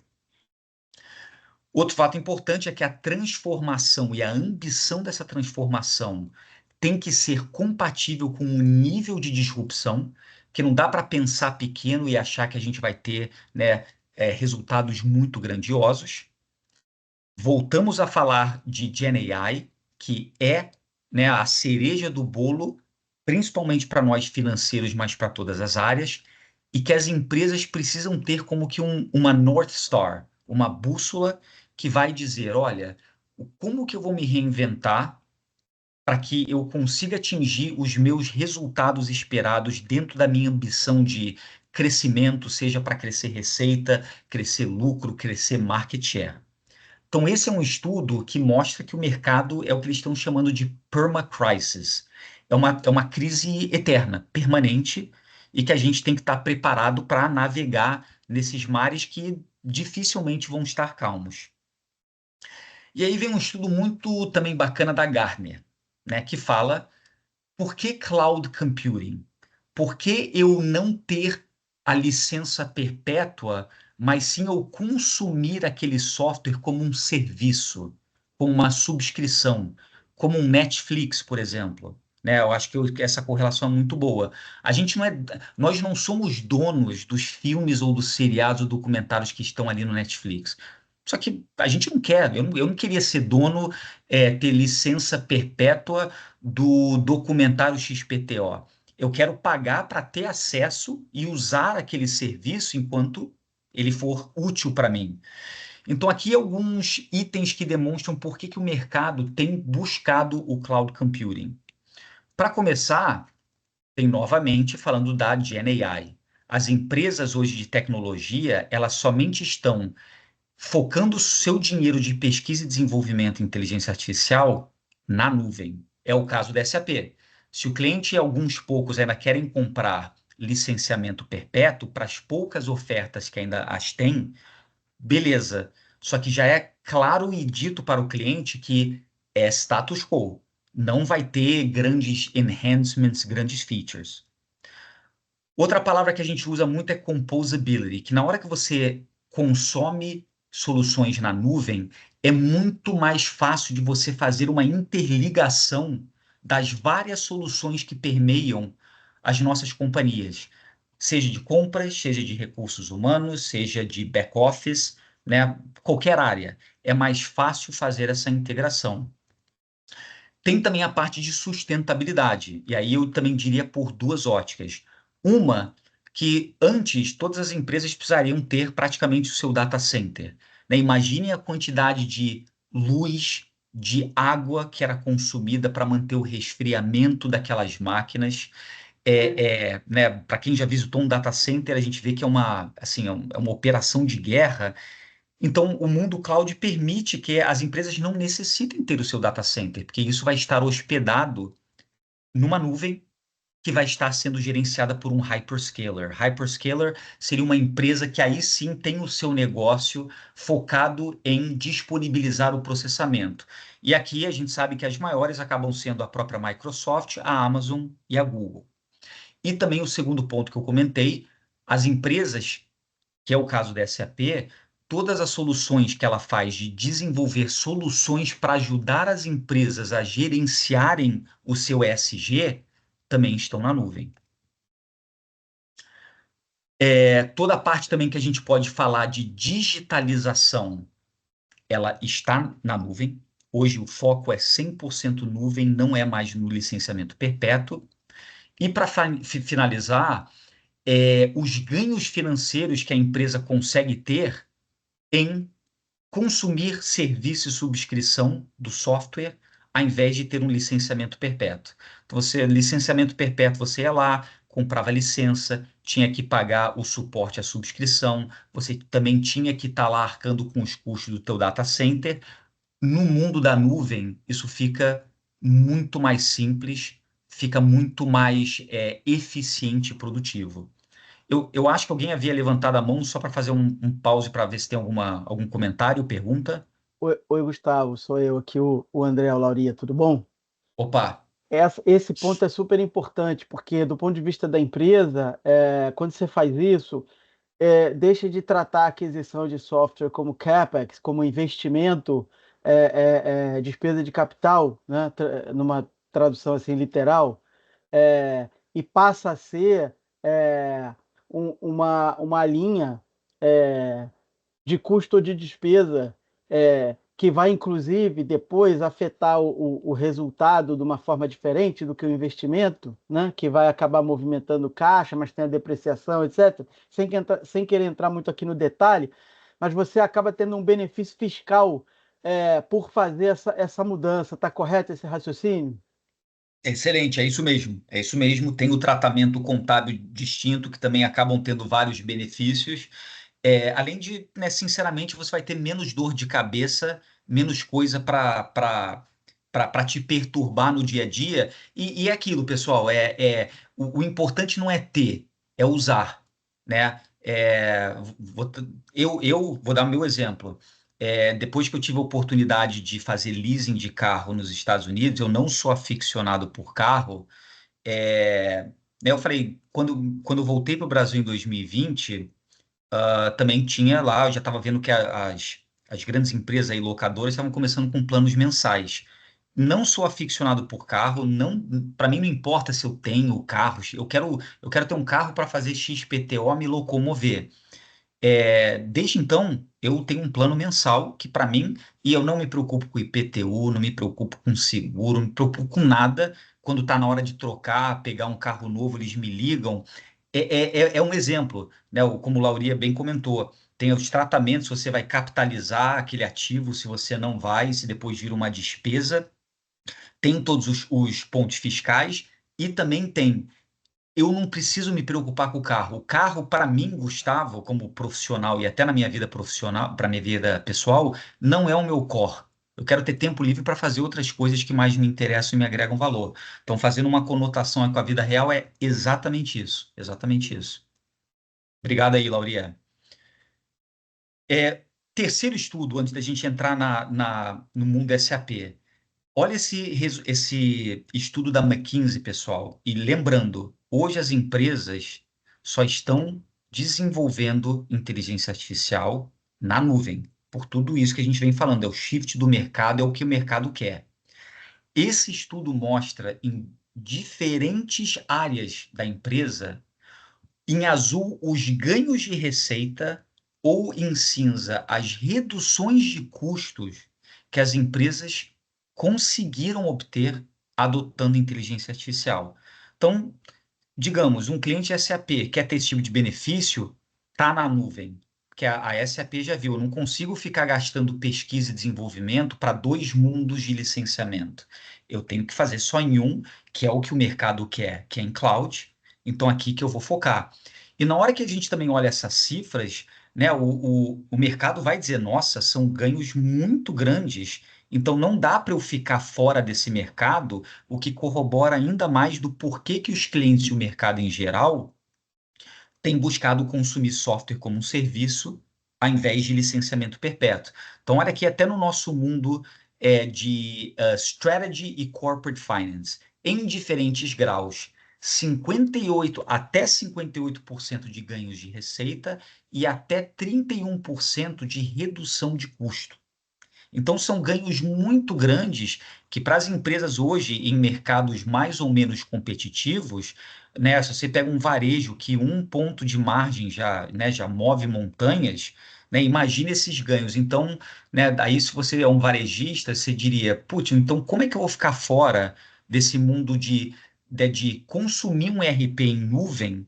Outro fato importante é que a transformação e a ambição dessa transformação tem que ser compatível com o nível de disrupção, que não dá para pensar pequeno e achar que a gente vai ter, né, resultados muito grandiosos. Voltamos a falar de Gen AI, que é, né, a cereja do bolo, principalmente para nós financeiros, mas para todas as áreas, e que as empresas precisam ter como que uma North Star, uma bússola que vai dizer, olha, como que eu vou me reinventar para que eu consiga atingir os meus resultados esperados dentro da minha ambição de crescimento, seja para crescer receita, crescer lucro, crescer market share. Então, esse é um estudo que mostra que o mercado é o que eles estão chamando de permacrisis. É uma crise eterna, permanente, e que a gente tem que estar preparado para navegar nesses mares que dificilmente vão estar calmos. E aí vem um estudo muito também bacana da Gartner, né, que fala por que cloud computing? Por que eu não ter a licença perpétua, mas sim eu consumir aquele software como um serviço, como uma subscrição, como um Netflix, por exemplo? Né, eu acho que essa correlação é muito boa. Nós não somos donos dos filmes ou dos seriados ou documentários que estão ali no Netflix. Só que a gente não quer, eu não queria ser dono, ter licença perpétua do documentário XPTO. Eu quero pagar para ter acesso e usar aquele serviço enquanto ele for útil para mim. Então, aqui alguns itens que demonstram por que o mercado tem buscado o cloud computing. Para começar, tem novamente falando da Gen AI. As empresas hoje de tecnologia, elas somente estão focando o seu dinheiro de pesquisa e desenvolvimento em inteligência artificial na nuvem. É o caso da SAP. Se o cliente e alguns poucos ainda querem comprar licenciamento perpétuo para as poucas ofertas que ainda as têm, beleza. Só que já é claro e dito para o cliente que é status quo. Não vai ter grandes enhancements, grandes features. Outra palavra que a gente usa muito é composability, que na hora que você consome soluções na nuvem, é muito mais fácil de você fazer uma interligação das várias soluções que permeiam as nossas companhias, seja de compras, seja de recursos humanos, seja de back-office, né? Qualquer área. É mais fácil fazer essa integração. Tem também a parte de sustentabilidade, e aí eu também diria por duas óticas. Uma, que antes todas as empresas precisariam ter praticamente o seu data center, né? Imagine a quantidade de luz, de água que era consumida para manter o resfriamento daquelas máquinas. Né, para quem já visitou um data center, a gente vê que assim, é uma operação de guerra. Então, o mundo cloud permite que as empresas não necessitem ter o seu data center, porque isso vai estar hospedado numa nuvem que vai estar sendo gerenciada por um hyperscaler. Hyperscaler seria uma empresa que aí sim tem o seu negócio focado em disponibilizar o processamento. E aqui a gente sabe que as maiores acabam sendo a própria Microsoft, a Amazon e a Google. E também o segundo ponto que eu comentei, as empresas, que é o caso da SAP, todas as soluções que ela faz de desenvolver soluções para ajudar as empresas a gerenciarem o seu ESG também estão na nuvem. Toda a parte também que a gente pode falar de digitalização, ela está na nuvem. Hoje o foco é 100% nuvem, não é mais no licenciamento perpétuo. E para finalizar, os ganhos financeiros que a empresa consegue ter em consumir serviço e subscrição do software, ao invés de ter um licenciamento perpétuo. Então, licenciamento perpétuo, você ia lá, comprava licença, tinha que pagar o suporte à subscrição, você também tinha que estar lá arcando com os custos do teu data center. No mundo da nuvem, isso fica muito mais simples, fica muito mais eficiente e produtivo. Eu acho que alguém havia levantado a mão só para fazer um pause para ver se tem algum comentário, pergunta. Oi, Gustavo, sou eu aqui, o André Lauria, tudo bom? Opa, Esse ponto é super importante, porque do ponto de vista da empresa, quando você faz isso, deixa de tratar a aquisição de software como CapEx, como investimento, despesa de capital, né, numa tradução assim literal, e passa a ser uma linha de custo ou de despesa, que vai, inclusive, depois afetar o resultado de uma forma diferente do que o investimento, né? Que vai acabar movimentando caixa, mas tem a depreciação, etc. Sem querer entrar muito aqui no detalhe, mas você acaba tendo um benefício fiscal por fazer essa mudança. Está correto esse raciocínio? Excelente, é isso mesmo. É isso mesmo. Tem o tratamento contábil distinto, que também acabam tendo vários benefícios. Além de, né, sinceramente, você vai ter menos dor de cabeça, menos coisa para te perturbar no dia a dia. E é aquilo, pessoal, o importante não é ter, é usar, né? Eu vou dar o meu exemplo. Depois que eu tive a oportunidade de fazer leasing de carro nos Estados Unidos, eu não sou aficionado por carro. Né, eu falei, quando eu voltei para o Brasil em 2020, também tinha lá, eu já estava vendo que as grandes empresas aí, locadoras, estavam começando com planos mensais. Não sou aficionado por carro, não, para mim não importa se eu tenho carros, eu quero ter um carro para fazer XPTO, me locomover. Desde então, eu tenho um plano mensal que, para mim, e eu não me preocupo com IPTU, não me preocupo com seguro, não me preocupo com nada. Quando está na hora de trocar, pegar um carro novo, eles me ligam. É um exemplo, né? Como o Lauria bem comentou, tem os tratamentos, você vai capitalizar aquele ativo, se você não vai, se depois vira uma despesa. Tem todos os pontos fiscais e também tem eu não preciso me preocupar com o carro. O carro, para mim, Gustavo, como profissional e até na minha vida profissional, para minha vida pessoal, não é o meu core. Eu quero ter tempo livre para fazer outras coisas que mais me interessam e me agregam valor. Então, fazendo uma conotação com a vida real é exatamente isso. Exatamente isso. Obrigado aí, Lauria. Terceiro estudo, antes da gente entrar no mundo SAP. Olha esse estudo da McKinsey, pessoal. E lembrando, hoje as empresas só estão desenvolvendo inteligência artificial na nuvem. Por tudo isso que a gente vem falando, é o shift do mercado, é o que o mercado quer. Esse estudo mostra em diferentes áreas da empresa, em azul, os ganhos de receita, ou em cinza, as reduções de custos que as empresas conseguiram obter adotando inteligência artificial. Então, digamos, um cliente SAP quer ter esse tipo de benefício, está na nuvem. Que a SAP já viu, eu não consigo ficar gastando pesquisa e desenvolvimento para dois mundos de licenciamento. Eu tenho que fazer só em um, que é o que o mercado quer, que é em cloud. Então, aqui que eu vou focar. E na hora que a gente também olha essas cifras, né, o mercado vai dizer, nossa, são ganhos muito grandes, então não dá para eu ficar fora desse mercado, o que corrobora ainda mais do porquê que os clientes e o mercado em geral têm buscado consumir software como um serviço, ao invés de licenciamento perpétuo. Então, olha aqui, até no nosso mundo de strategy e corporate finance, em diferentes graus, 58 até 58% de ganhos de receita e até 31% de redução de custo. Então, são ganhos muito grandes que, para as empresas hoje, em mercados mais ou menos competitivos, né, se você pega um varejo que um ponto de margem já, né, já move montanhas, né, imagina esses ganhos. Então, né, daí, se você é um varejista, você diria, putz, então como é que eu vou ficar fora desse mundo de consumir um ERP em nuvem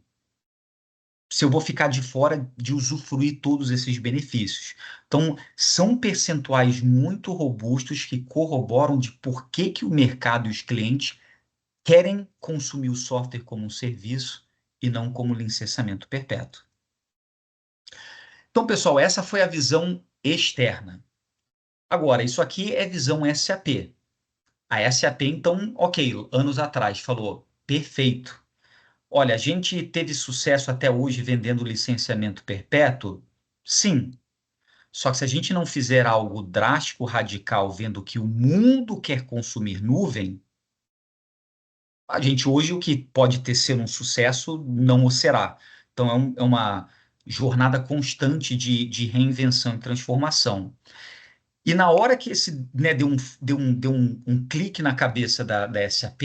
se eu vou ficar de fora de usufruir todos esses benefícios? Então, são percentuais muito robustos que corroboram de por que que o mercado e os clientes querem consumir o software como um serviço e não como licenciamento perpétuo. Então, pessoal, essa foi a visão externa. Agora, isso aqui é visão SAP. A SAP, então, ok, anos atrás falou, perfeito. Olha, a gente teve sucesso até hoje vendendo licenciamento perpétuo? Sim. Só que se a gente não fizer algo drástico, radical, vendo que o mundo quer consumir nuvem, a gente hoje o que pode ter sido um sucesso não o será. Então jornada constante de reinvenção e transformação. E na hora que esse, né, deu um clique na cabeça da SAP,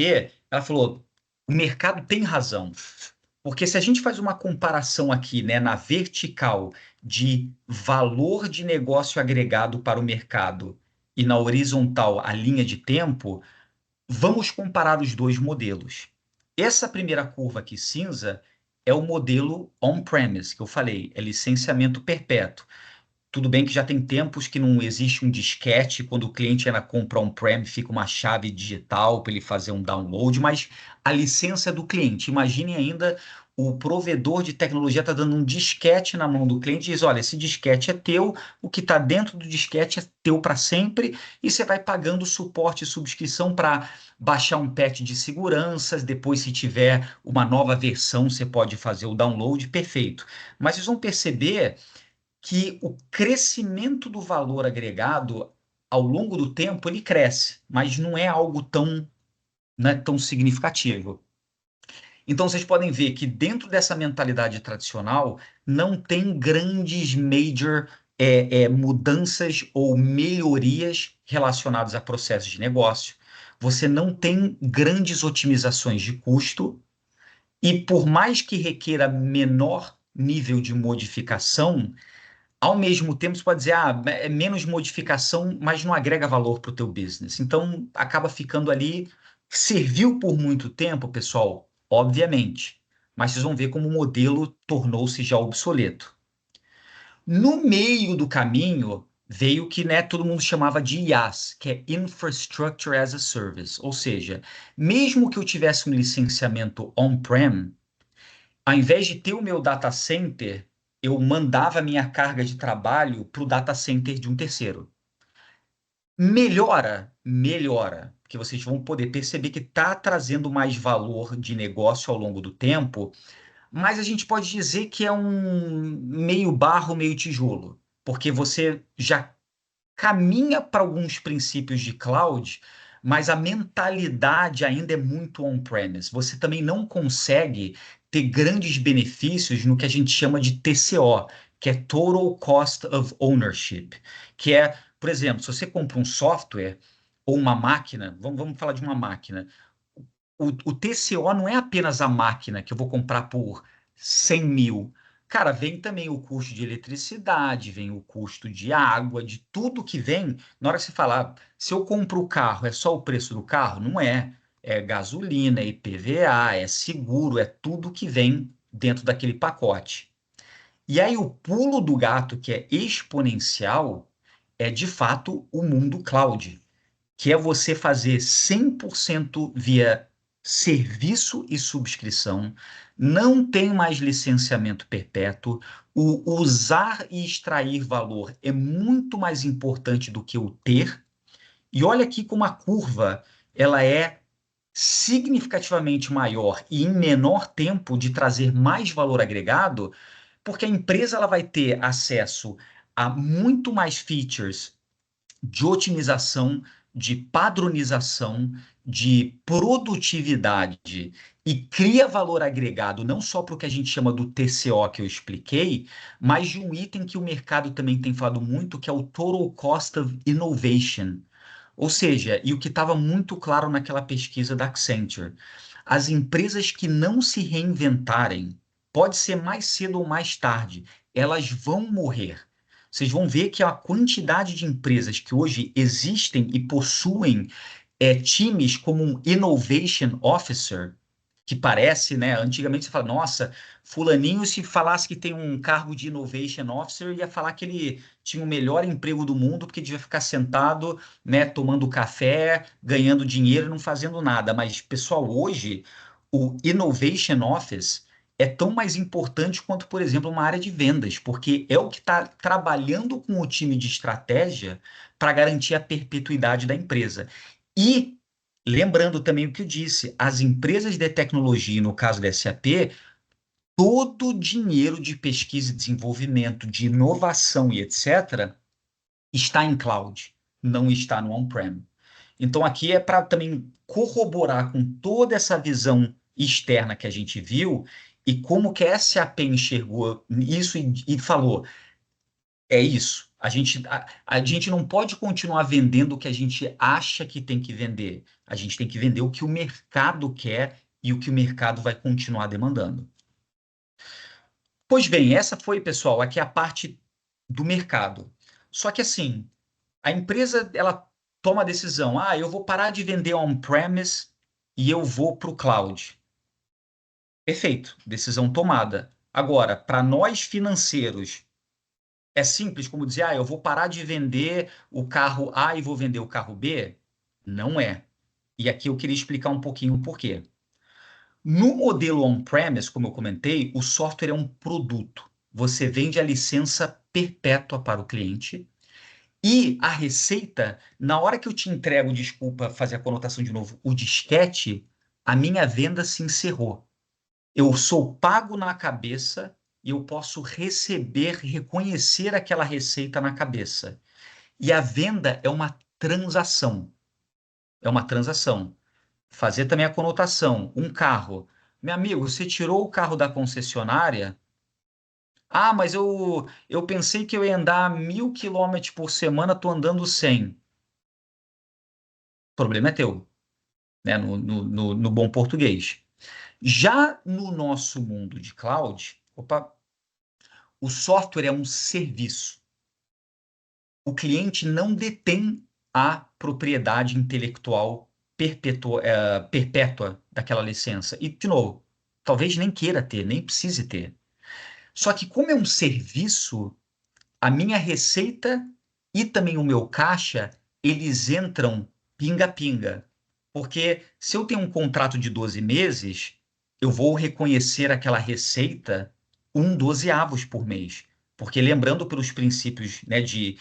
ela falou: o mercado tem razão. Porque se a gente faz uma comparação aqui, né, na vertical de valor de negócio agregado para o mercado e na horizontal a linha de tempo, vamos comparar os dois modelos. Essa primeira curva aqui cinza é o modelo on-premise, que eu falei, é licenciamento perpétuo. Tudo bem que já tem tempos que não existe um disquete, quando o cliente ainda compra on-prem, fica uma chave digital para ele fazer um download, mas a licença é do cliente. Imagine ainda o provedor de tecnologia está dando um disquete na mão do cliente e diz: olha, esse disquete é teu, o que está dentro do disquete é teu para sempre, e você vai pagando suporte e subscrição para baixar um patch de seguranças, depois, se tiver uma nova versão, você pode fazer o download, perfeito. Mas vocês vão perceber que o crescimento do valor agregado ao longo do tempo ele cresce, mas não é algo tão, não é tão significativo. Então vocês podem ver que dentro dessa mentalidade tradicional não tem grandes major mudanças ou melhorias relacionadas a processos de negócio. Você não tem grandes otimizações de custo e por mais que requeira menor nível de modificação, ao mesmo tempo, você pode dizer, é menos modificação, mas não agrega valor para o teu business. Então, acaba ficando ali. Serviu por muito tempo, pessoal? Obviamente. Mas vocês vão ver como o modelo tornou-se já obsoleto. No meio do caminho, veio o que, né, todo mundo chamava de IaaS, que é Infrastructure as a Service. Ou seja, mesmo que eu tivesse um licenciamento on-prem, ao invés de ter o meu data center, eu mandava a minha carga de trabalho para o data center de um terceiro. Melhora, melhora, porque vocês vão poder perceber que está trazendo mais valor de negócio ao longo do tempo, mas a gente pode dizer que é um meio barro, meio tijolo, porque você já caminha para alguns princípios de cloud, mas a mentalidade ainda é muito on-premise. Você também não consegue ter grandes benefícios no que a gente chama de TCO, que é Total Cost of Ownership, que é, por exemplo, se você compra um software ou uma máquina, vamos falar de uma máquina, o TCO não é apenas a máquina que eu vou comprar por 100 mil. Cara, vem também o custo de eletricidade, vem o custo de água, de tudo que vem. Na hora que você falar, se eu compro o carro, é só o preço do carro? Não é. É gasolina, é IPVA, é seguro, é tudo que vem dentro daquele pacote. E aí o pulo do gato, que é exponencial, é de fato o mundo cloud, que é você fazer 100% via serviço e subscrição, não tem mais licenciamento perpétuo, o usar e extrair valor é muito mais importante do que o ter, e olha aqui como a curva ela é significativamente maior e em menor tempo de trazer mais valor agregado, porque a empresa ela vai ter acesso a muito mais features de otimização, de padronização, de produtividade e cria valor agregado não só para o que a gente chama do TCO que eu expliquei, mas de um item que o mercado também tem falado muito, que é o Total Cost of Innovation. Ou seja, e o que estava muito claro naquela pesquisa da Accenture, as empresas que não se reinventarem, pode ser mais cedo ou mais tarde, elas vão morrer. Vocês vão ver que a quantidade de empresas que hoje existem e possuem times como um Innovation Officer, que parece, né? Antigamente você fala, nossa, fulaninho, se falasse que tem um cargo de Innovation Officer, ia falar que ele tinha o melhor emprego do mundo, porque devia ficar sentado, né, tomando café, ganhando dinheiro e não fazendo nada. Mas, pessoal, hoje, o Innovation Office é tão mais importante quanto, por exemplo, uma área de vendas, porque é o que está trabalhando com o time de estratégia para garantir a perpetuidade da empresa. E lembrando também o que eu disse, as empresas de tecnologia, no caso da SAP, todo o dinheiro de pesquisa e desenvolvimento, de inovação e etc., está em cloud, não está no on-prem. Então, aqui é para também corroborar com toda essa visão externa que a gente viu E como que a SAP enxergou isso e falou, é isso, a gente não pode continuar vendendo o que a gente acha que tem que vender. A gente tem que vender o que o mercado quer e o que o mercado vai continuar demandando. Pois bem, essa foi, pessoal, aqui a parte do mercado. Só que assim, a empresa ela toma a decisão, eu vou parar de vender on-premise e eu vou para o cloud. Perfeito, decisão tomada. Agora, para nós financeiros, é simples como dizer, eu vou parar de vender o carro A e vou vender o carro B? Não é. E aqui eu queria explicar um pouquinho o porquê. No modelo on-premise, como eu comentei, o software é um produto. Você vende a licença perpétua para o cliente e a receita, na hora que eu te entrego, desculpa fazer a conotação de novo, o disquete, a minha venda se encerrou. Eu sou pago na cabeça e eu posso receber, reconhecer aquela receita na cabeça. E a venda é uma transação. É uma transação. Fazer também a conotação. Um carro. Meu amigo, você tirou o carro da concessionária? Mas eu pensei que eu ia andar 1.000 km por semana, estou andando 100. O problema é teu, né? No bom português. Já no nosso mundo de cloud, o software é um serviço. O cliente não detém a propriedade intelectual perpétua daquela licença. E, de novo, talvez nem queira ter, nem precise ter. Só que, como é um serviço, a minha receita e também o meu caixa, eles entram pinga-pinga. Porque se eu tenho um contrato de 12 meses, eu vou reconhecer aquela receita 1/12 por mês. Porque lembrando pelos princípios, né, de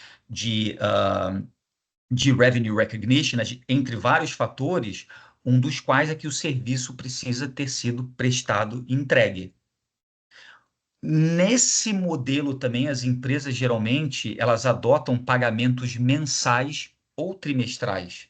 revenue recognition, né, entre vários fatores, um dos quais é que o serviço precisa ter sido prestado e entregue. Nesse modelo também, as empresas geralmente elas adotam pagamentos mensais ou trimestrais.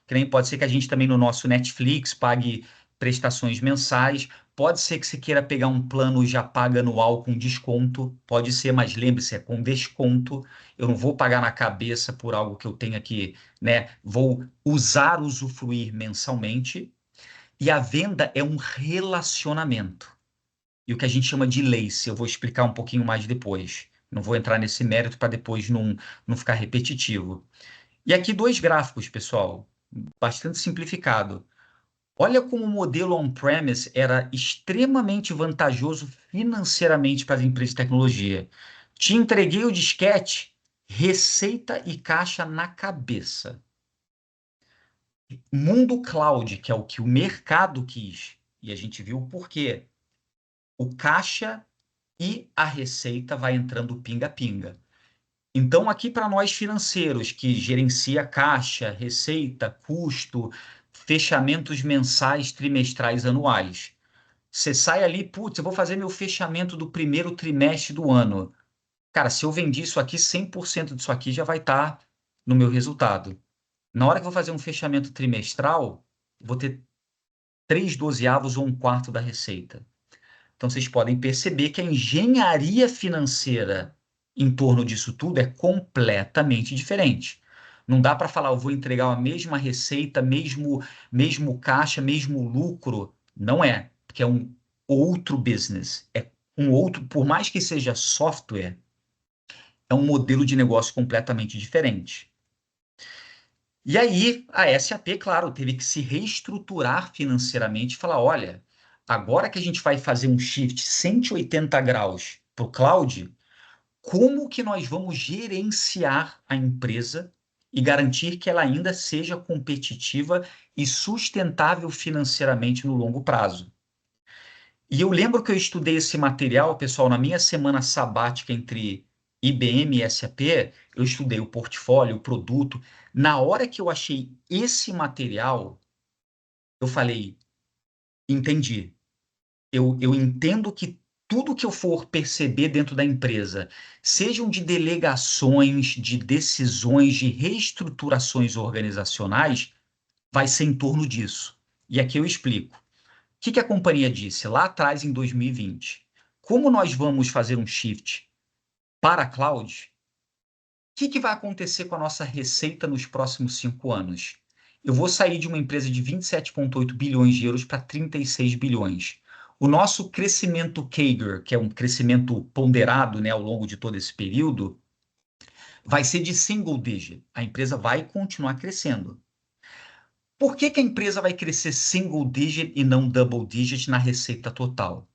Que nem pode ser que a gente também no nosso Netflix pague prestações mensais. Pode ser que você queira pegar um plano já paga anual com desconto. Pode ser, mas lembre-se, é com desconto. Eu não vou pagar na cabeça por algo que eu tenho aqui, né? Vou usufruir mensalmente. E a venda é um relacionamento. E o que a gente chama de lace, eu vou explicar um pouquinho mais depois. Não vou entrar nesse mérito para depois não ficar repetitivo. E aqui 2 gráficos, pessoal, bastante simplificado. Olha como o modelo on-premise era extremamente vantajoso financeiramente para as empresas de tecnologia. Te entreguei o disquete, receita e caixa na cabeça. Mundo cloud, que é o que o mercado quis, e a gente viu o porquê. O caixa e a receita vai entrando pinga-pinga. Então, aqui para nós financeiros, que gerencia caixa, receita, custo, fechamentos mensais, trimestrais, anuais. Você sai ali, putz, eu vou fazer meu fechamento do primeiro trimestre do ano. Cara, se eu vendi isso aqui, 100% disso aqui já vai estar no meu resultado. Na hora que eu vou fazer um fechamento trimestral, vou ter 3/12 ou 1/4 da receita. Então, vocês podem perceber que a engenharia financeira em torno disso tudo é completamente diferente. Não dá para falar, eu vou entregar a mesma receita, mesmo caixa, mesmo lucro. Não é, porque é um outro business. É um outro, por mais que seja software, é um modelo de negócio completamente diferente. E aí, a SAP, claro, teve que se reestruturar financeiramente e falar: olha, agora que a gente vai fazer um shift 180 graus para o cloud, como que nós vamos gerenciar a empresa e garantir que ela ainda seja competitiva e sustentável financeiramente no longo prazo? E eu lembro que eu estudei esse material, pessoal, na minha semana sabática entre IBM e SAP, eu estudei o portfólio, o produto. Na hora que eu achei esse material, eu falei, entendi. Eu entendo que tudo que eu for perceber dentro da empresa, sejam de delegações, de decisões, de reestruturações organizacionais, vai ser em torno disso. E aqui eu explico. que a companhia disse lá atrás, em 2020? Como nós vamos fazer um shift para a cloud, o que vai acontecer com a nossa receita nos próximos 5 anos? Eu vou sair de uma empresa de 27,8 bilhões de euros para 36 bilhões. O nosso crescimento CAGR, que é um crescimento ponderado, né, ao longo de todo esse período, vai ser de single digit. A empresa vai continuar crescendo. Por que a empresa vai crescer single digit e não double digit na receita total?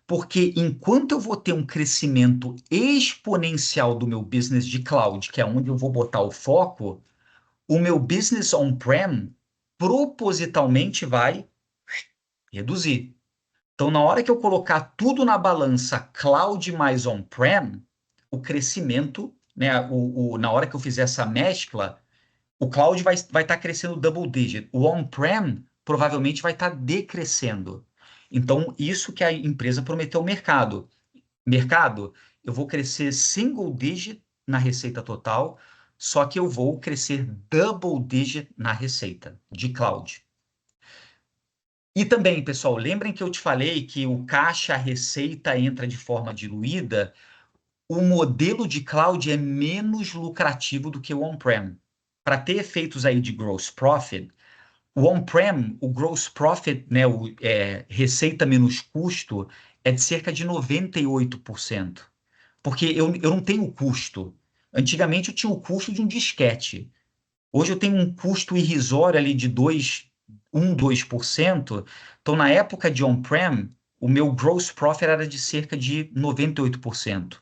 Porque enquanto eu vou ter um crescimento exponencial do meu business de cloud, que é onde eu vou botar o foco, o meu business on-prem propositalmente vai reduzir. Então, na hora que eu colocar tudo na balança cloud mais on-prem, o crescimento, né, na hora que eu fizer essa mescla, o cloud vai estar crescendo double digit. O on-prem provavelmente vai estar decrescendo. Então, isso que a empresa prometeu ao mercado. Mercado, eu vou crescer single digit na receita total, só que eu vou crescer double digit na receita de cloud. E também, pessoal, lembrem que eu te falei que o caixa, a receita entra de forma diluída. O modelo de cloud é menos lucrativo do que o on-prem. Para ter efeitos aí de gross profit, o on-prem, o gross profit, né, receita menos custo, é de cerca de 98%. Porque eu não tenho custo. Antigamente eu tinha o custo de um disquete. Hoje eu tenho um custo irrisório ali de 2%. Então, na época de on-prem, o meu gross profit era de cerca de 98%.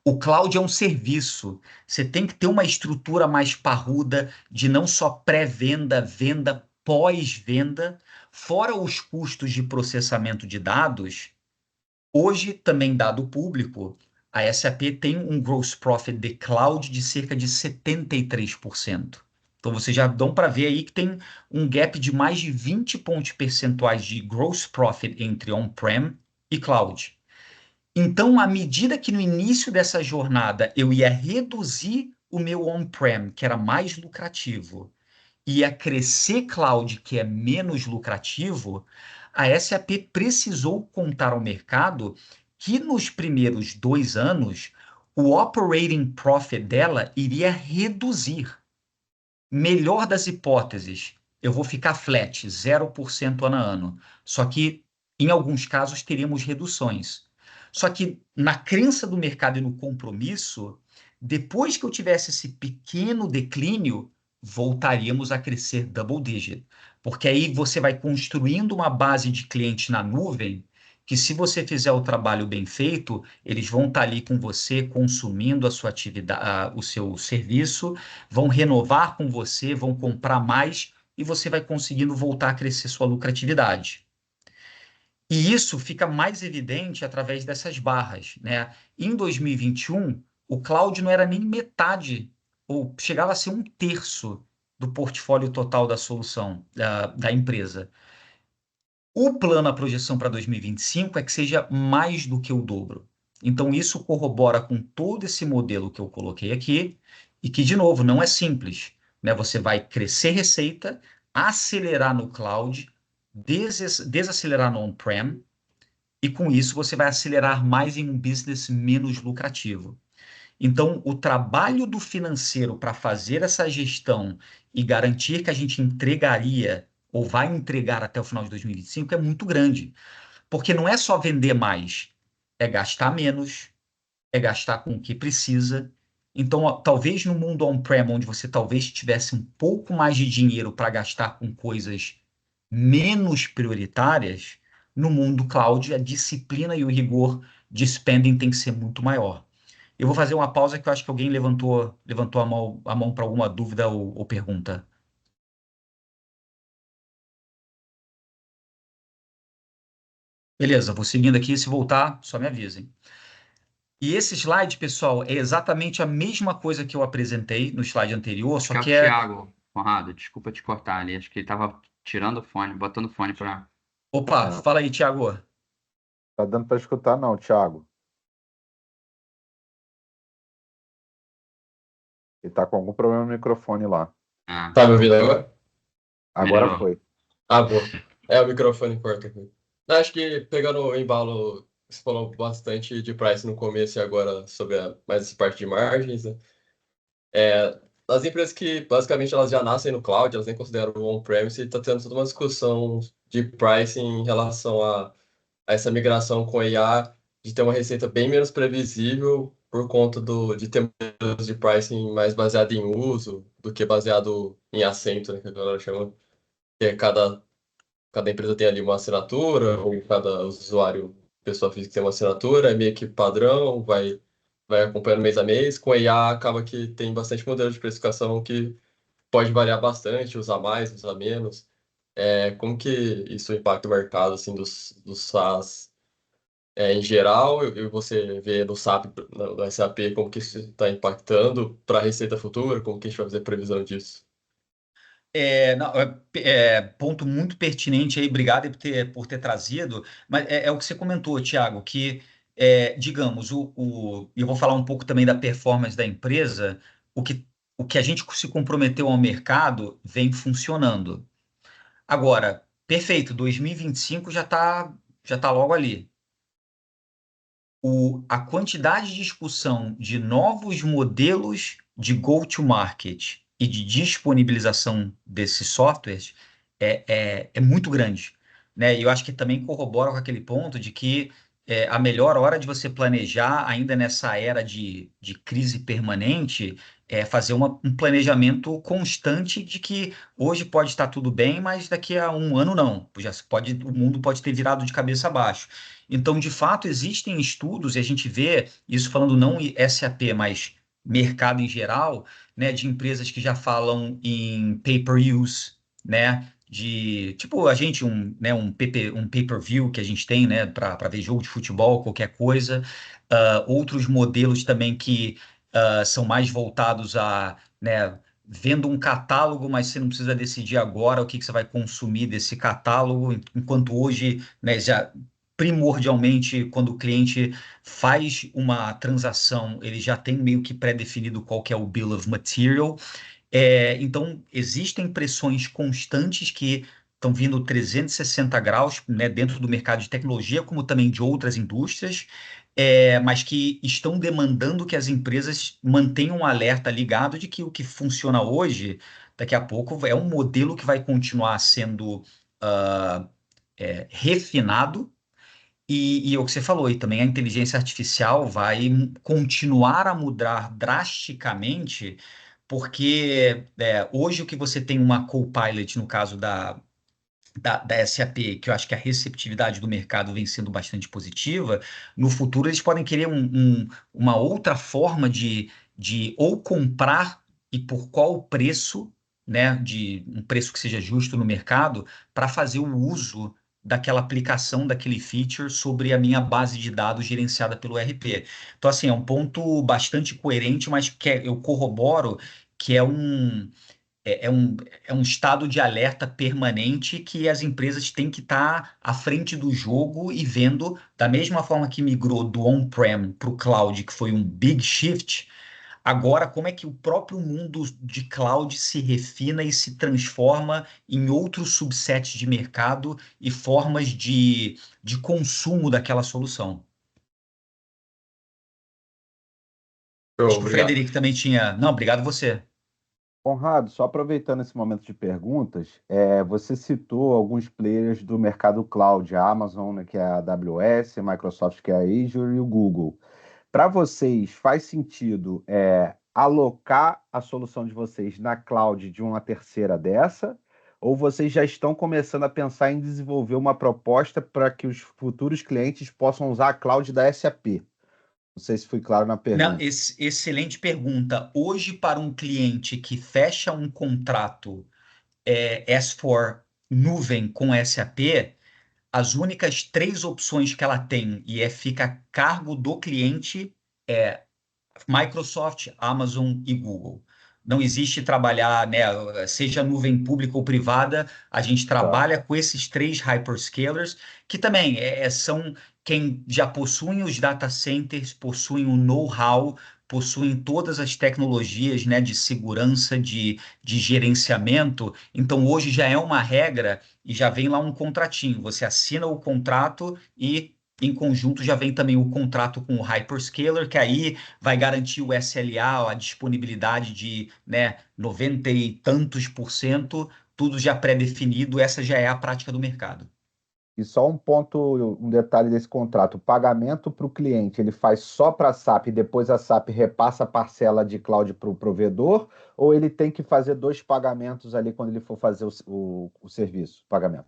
O cloud é um serviço. Você tem que ter uma estrutura mais parruda de não só pré-venda, venda, pós-venda, fora os custos de processamento de dados. Hoje, também dado público, a SAP tem um gross profit de cloud de cerca de 73%. Então, vocês já dão para ver aí que tem um gap de mais de 20 pontos percentuais de gross profit entre on-prem e cloud. Então, à medida que no início dessa jornada eu ia reduzir o meu on-prem, que era mais lucrativo, e ia crescer cloud, que é menos lucrativo, a SAP precisou contar ao mercado que nos primeiros 2 anos o operating profit dela iria reduzir. Melhor das hipóteses, eu vou ficar flat, 0% ano a ano. Só que, em alguns casos, teríamos reduções. Só que, na crença do mercado e no compromisso, depois que eu tivesse esse pequeno declínio, voltaríamos a crescer double digit. Porque aí você vai construindo uma base de clientes na nuvem, que se você fizer o trabalho bem feito, eles vão estar ali com você, consumindo a sua atividade, o seu serviço, vão renovar com você, vão comprar mais e você vai conseguindo voltar a crescer sua lucratividade. E isso fica mais evidente através dessas barras, né? Em 2021, o cloud não era nem metade, ou chegava a ser 1/3 do portfólio total da solução da empresa. O plano, a projeção para 2025 é que seja mais do que o dobro. Então, isso corrobora com todo esse modelo que eu coloquei aqui, e que, de novo, não é simples, né? Você vai crescer receita, acelerar no cloud, desacelerar no on-prem, e com isso você vai acelerar mais em um business menos lucrativo. Então, o trabalho do financeiro para fazer essa gestão e garantir que a gente entregaria ou vai entregar até o final de 2025 é muito grande. Porque não é só vender mais, é gastar menos, é gastar com o que precisa. Então, talvez no mundo on-prem, onde você talvez tivesse um pouco mais de dinheiro para gastar com coisas menos prioritárias, no mundo cloud, a disciplina e o rigor de spending tem que ser muito maior. Eu vou fazer uma pausa que eu acho que alguém levantou a mão para alguma dúvida ou pergunta. Beleza, vou seguindo aqui. Se voltar, só me avisem. E esse slide, pessoal, é exatamente a mesma coisa que eu apresentei no slide anterior, Acho só que é o que é... Thiago, Conrado, desculpa te cortar ali. Acho que ele estava tirando o fone, botando o fone para. Opa, Não, fala aí, Thiago. tá dando para escutar, não, Thiago. Ele tá com algum problema no microfone lá. Ah, Tá me ouvindo agora? Agora melhorou. foi. Ah, boa. É, o microfone corta aqui. Não, acho que pegando o embalo, você falou bastante de price no começo e agora sobre mais essa parte de margens, né? As empresas que basicamente elas já nascem no cloud, elas nem consideram o on-premise, e está tendo toda uma discussão de pricing em relação a essa migração com IA, de ter uma receita bem menos previsível por conta de ter modelos de pricing mais baseado em uso do que baseado em assento, né, que a galera chama. Que cada empresa tem ali uma assinatura, ou cada usuário, pessoa física tem uma assinatura, é meio que padrão, vai acompanhando mês a mês. Com a IA acaba que tem bastante modelo de precificação que pode variar bastante, usar mais, usar menos. Como que isso impacta o mercado assim, dos SaaS em geral, e você vê no SAP, no SAP, como que isso está impactando para a receita futura, como que a gente vai fazer previsão disso? Não, ponto muito pertinente aí, obrigado por ter trazido, mas é o que você comentou, Thiago, que, digamos, eu vou falar um pouco também da performance da empresa, o que, o que a gente se comprometeu ao mercado vem funcionando. Agora, perfeito, 2025 já tá logo ali. A quantidade de discussão de novos modelos de go-to-market e de disponibilização desses softwares é muito grande, né? E eu acho que também corrobora com aquele ponto de que a melhor hora de você planejar, ainda nessa era de crise permanente, é fazer um planejamento constante de que hoje pode estar tudo bem, mas daqui a um ano não. O mundo pode ter virado de cabeça abaixo. Então, de fato, existem estudos, e a gente vê isso falando não em SAP, mas mercado em geral, né, de empresas que já falam em pay-per-use, né, de tipo a gente um pay-per-view que a gente tem, né, para ver jogo de futebol, qualquer coisa. Outros modelos também que são mais voltados a, né, vendo um catálogo, mas você não precisa decidir agora o que você vai consumir desse catálogo, enquanto hoje, né, já primordialmente, quando o cliente faz uma transação, ele já tem meio que pré-definido qual que é o bill of material. Então, existem pressões constantes que estão vindo 360 graus, né, dentro do mercado de tecnologia, como também de outras indústrias, mas que estão demandando que as empresas mantenham um alerta ligado de que o que funciona hoje, daqui a pouco, é um modelo que vai continuar sendo refinado e o que você falou, e também a inteligência artificial vai continuar a mudar drasticamente, porque hoje o que você tem uma Copilot, no caso da SAP, que eu acho que a receptividade do mercado vem sendo bastante positiva, no futuro eles podem querer uma outra forma de ou comprar e por qual preço, né, de um preço que seja justo no mercado, para fazer o uso daquela aplicação, daquele feature sobre a minha base de dados gerenciada pelo ERP. Então, assim, é um ponto bastante coerente, mas que eu corroboro que é um, é um estado de alerta permanente que as empresas têm que estar à frente do jogo e vendo, da mesma forma que migrou do on-prem para o cloud, que foi um big shift, agora como é que o próprio mundo de cloud se refina e se transforma em outros subsets de mercado e formas de consumo daquela solução. Acho Show, que o obrigado. Frederico também tinha. Não, obrigado você. Conrado, só aproveitando esse momento de perguntas, você citou alguns players do mercado cloud, a Amazon, né, que é a AWS, a Microsoft, que é a Azure, e o Google. Para vocês, faz sentido alocar a solução de vocês na cloud de uma terceira dessa? Ou vocês já estão começando a pensar em desenvolver uma proposta para que os futuros clientes possam usar a cloud da SAP? Não sei se fui claro na Não, pergunta. excelente pergunta. Hoje, para um cliente que fecha um contrato S4 nuvem com SAP, as únicas três opções que ela tem fica a cargo do cliente é Microsoft, Amazon e Google. Não existe trabalhar, né, seja nuvem pública ou privada, a gente Tá. trabalha com esses três hyperscalers, que também são quem já possuem os data centers, possuem o know-how possuem todas as tecnologias, né, de segurança, de gerenciamento. Então, hoje já é uma regra e já vem lá um contratinho. Você assina o contrato e, em conjunto, já vem também o contrato com o hyperscaler, que aí vai garantir o SLA, a disponibilidade de, né, 90 e tantos por cento, tudo já pré-definido. Essa já é a prática do mercado. E só um ponto, um detalhe desse contrato: o pagamento para o cliente, ele faz só para a SAP e depois a SAP repassa a parcela de cloud para o provedor, ou ele tem que fazer dois pagamentos ali quando ele for fazer o serviço, o pagamento?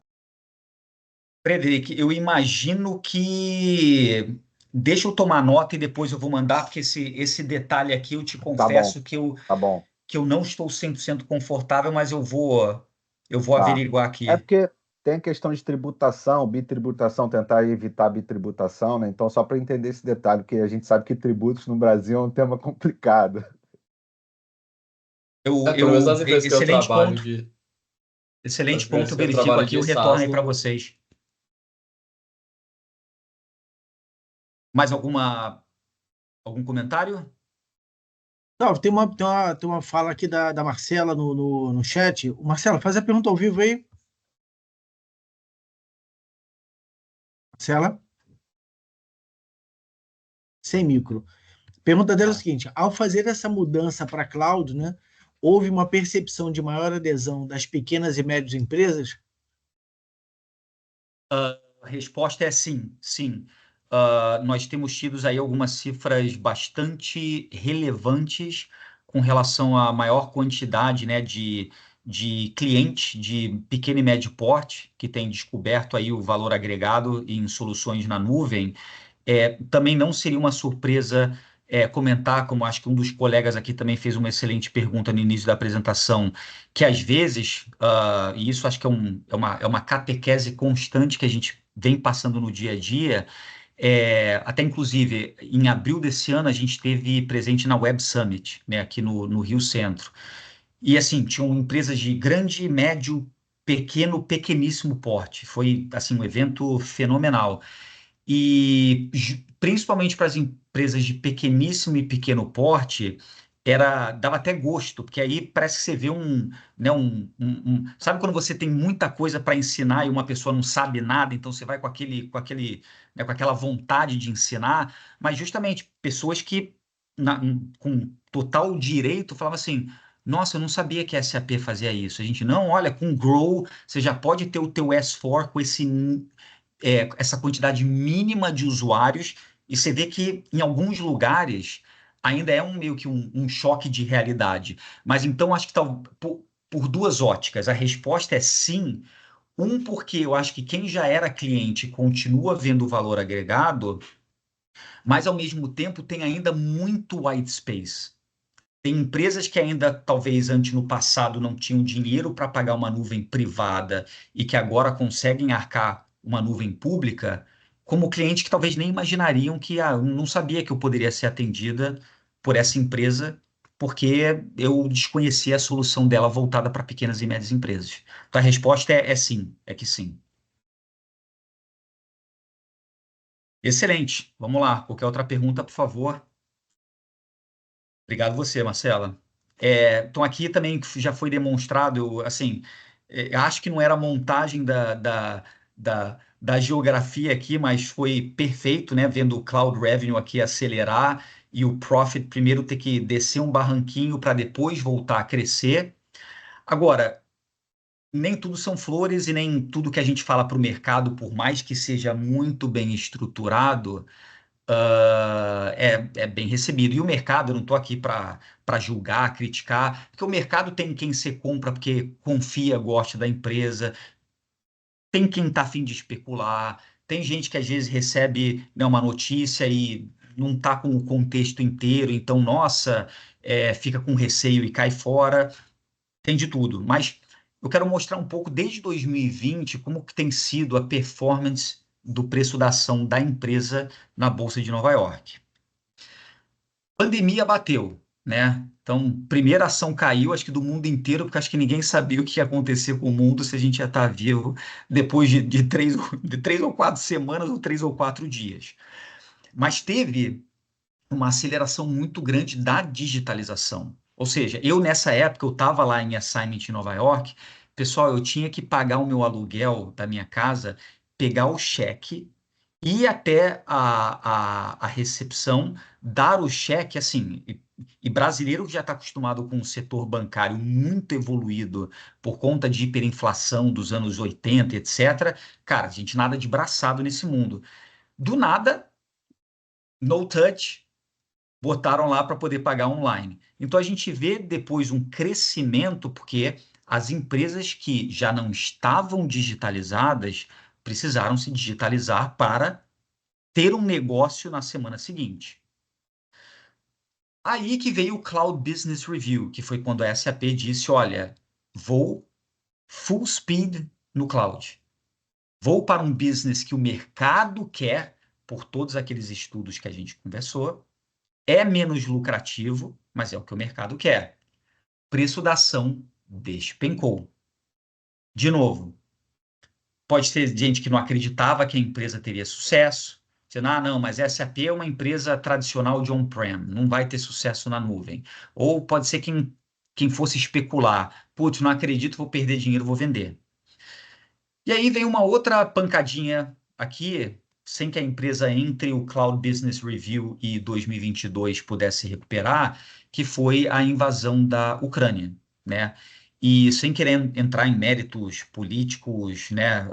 Frederic, eu imagino que. Deixa eu tomar nota e depois eu vou mandar, porque esse detalhe aqui eu te Tá bom, confesso tá bom, que eu não estou 100% confortável, mas eu vou tá. averiguar É aqui. porque tem questão de tributação, bitributação, tentar evitar bitributação, né? Então, só para entender esse detalhe, porque a gente sabe que tributos no Brasil é um tema complicado. Pelo menos nas empresas que eu Excelente trabalho ponto. de, nas Excelente ponto, empresas eu que eu verifico trabalho aqui, eu de retorno SaaS, aí para não, vocês. Mais algum comentário? Não, tem uma fala aqui da Marcela no chat. Marcela, faz a pergunta ao vivo aí. Marcela, sem micro. Pergunta dela é o Ah. seguinte: ao fazer essa mudança para cloud, né, houve uma percepção de maior adesão das pequenas e médias empresas? A resposta é sim, sim. Nós temos tido aí algumas cifras bastante relevantes com relação à maior quantidade, né, de clientes de pequeno e médio porte que têm descoberto aí o valor agregado em soluções na nuvem. Também não seria uma surpresa comentar, como acho que um dos colegas aqui também fez uma excelente pergunta no início da apresentação, que às vezes, e isso acho que é uma catequese constante que a gente vem passando no dia a dia, até inclusive em abril desse ano a gente esteve presente na Web Summit, né, aqui no Rio Centro. E assim, tinham empresas de grande, médio, pequeno, pequeníssimo porte. Foi assim um evento fenomenal. E principalmente para as empresas de pequeníssimo e pequeno porte, dava até gosto, porque aí parece que você vê né, sabe quando você tem muita coisa para ensinar e uma pessoa não sabe nada, então você vai né, com aquela vontade de ensinar, mas justamente pessoas que com total direito falavam assim: nossa, eu não sabia que a SAP fazia isso. A gente não, olha, com Grow você já pode ter o teu S4 com essa quantidade mínima de usuários, e você vê que em alguns lugares ainda é meio que um choque de realidade. Mas então acho que por duas óticas. A resposta é sim. Porque eu acho que quem já era cliente continua vendo o valor agregado, mas ao mesmo tempo tem ainda muito white space. Tem empresas que ainda, talvez antes no passado, não tinham dinheiro para pagar uma nuvem privada e que agora conseguem arcar uma nuvem pública, como clientes que talvez nem imaginariam que, não sabia que eu poderia ser atendida por essa empresa, porque eu desconhecia a solução dela voltada para pequenas e médias empresas. Então a resposta é sim, é que sim. Excelente. Vamos lá. Qualquer outra pergunta, por favor. Obrigado você, Marcela. Então, aqui também já foi demonstrado, assim, acho que não era a montagem da geografia aqui, mas foi perfeito, né? Vendo o Cloud Revenue aqui acelerar e o Profit primeiro ter que descer um barranquinho para depois voltar a crescer. Agora, nem tudo são flores e nem tudo que a gente fala para o mercado, por mais que seja muito bem estruturado, é bem recebido. E o mercado, eu não estou aqui para julgar, criticar, porque o mercado tem quem você compra porque confia, gosta da empresa, tem quem está a fim de especular, tem gente que às vezes recebe, né, uma notícia e não está com o contexto inteiro, então, nossa, fica com receio e cai fora, tem de tudo. Mas eu quero mostrar um pouco, desde 2020, como que tem sido a performance do preço da ação da empresa na Bolsa de Nova York. Pandemia bateu, né? Então, primeira ação caiu, acho que do mundo inteiro, porque acho que ninguém sabia o que ia acontecer com o mundo, se a gente ia estar vivo depois de 3 ou 4 semanas ou 3 ou 4 dias. Mas teve uma aceleração muito grande da digitalização. Ou seja, eu nessa época, eu estava lá em assignment em Nova York, pessoal, eu tinha que pagar o meu aluguel da minha casa, pegar o cheque, ir até a recepção, dar o cheque, assim, e brasileiro que já está acostumado com um setor bancário muito evoluído por conta de hiperinflação dos anos 80, etc. Cara, a gente nada de braçado nesse mundo. Do nada, no touch, botaram lá para poder pagar online. Então a gente vê depois um crescimento, porque as empresas que já não estavam digitalizadas precisaram se digitalizar para ter um negócio na semana seguinte. Aí que veio o Cloud Business Review, que foi quando a SAP disse, olha, vou full speed no cloud. Vou para um business que o mercado quer, por todos aqueles estudos que a gente conversou, é menos lucrativo, mas é o que o mercado quer. Preço da ação despencou. De novo, pode ter gente que não acreditava que a empresa teria sucesso, dizendo, não, mas a SAP é uma empresa tradicional de on-prem, não vai ter sucesso na nuvem. Ou pode ser quem fosse especular, putz, não acredito, vou perder dinheiro, vou vender. E aí vem uma outra pancadinha aqui, sem que a empresa entre o Cloud Business Review e 2022 pudesse recuperar, que foi a invasão da Ucrânia, né? E sem querer entrar em méritos políticos, né?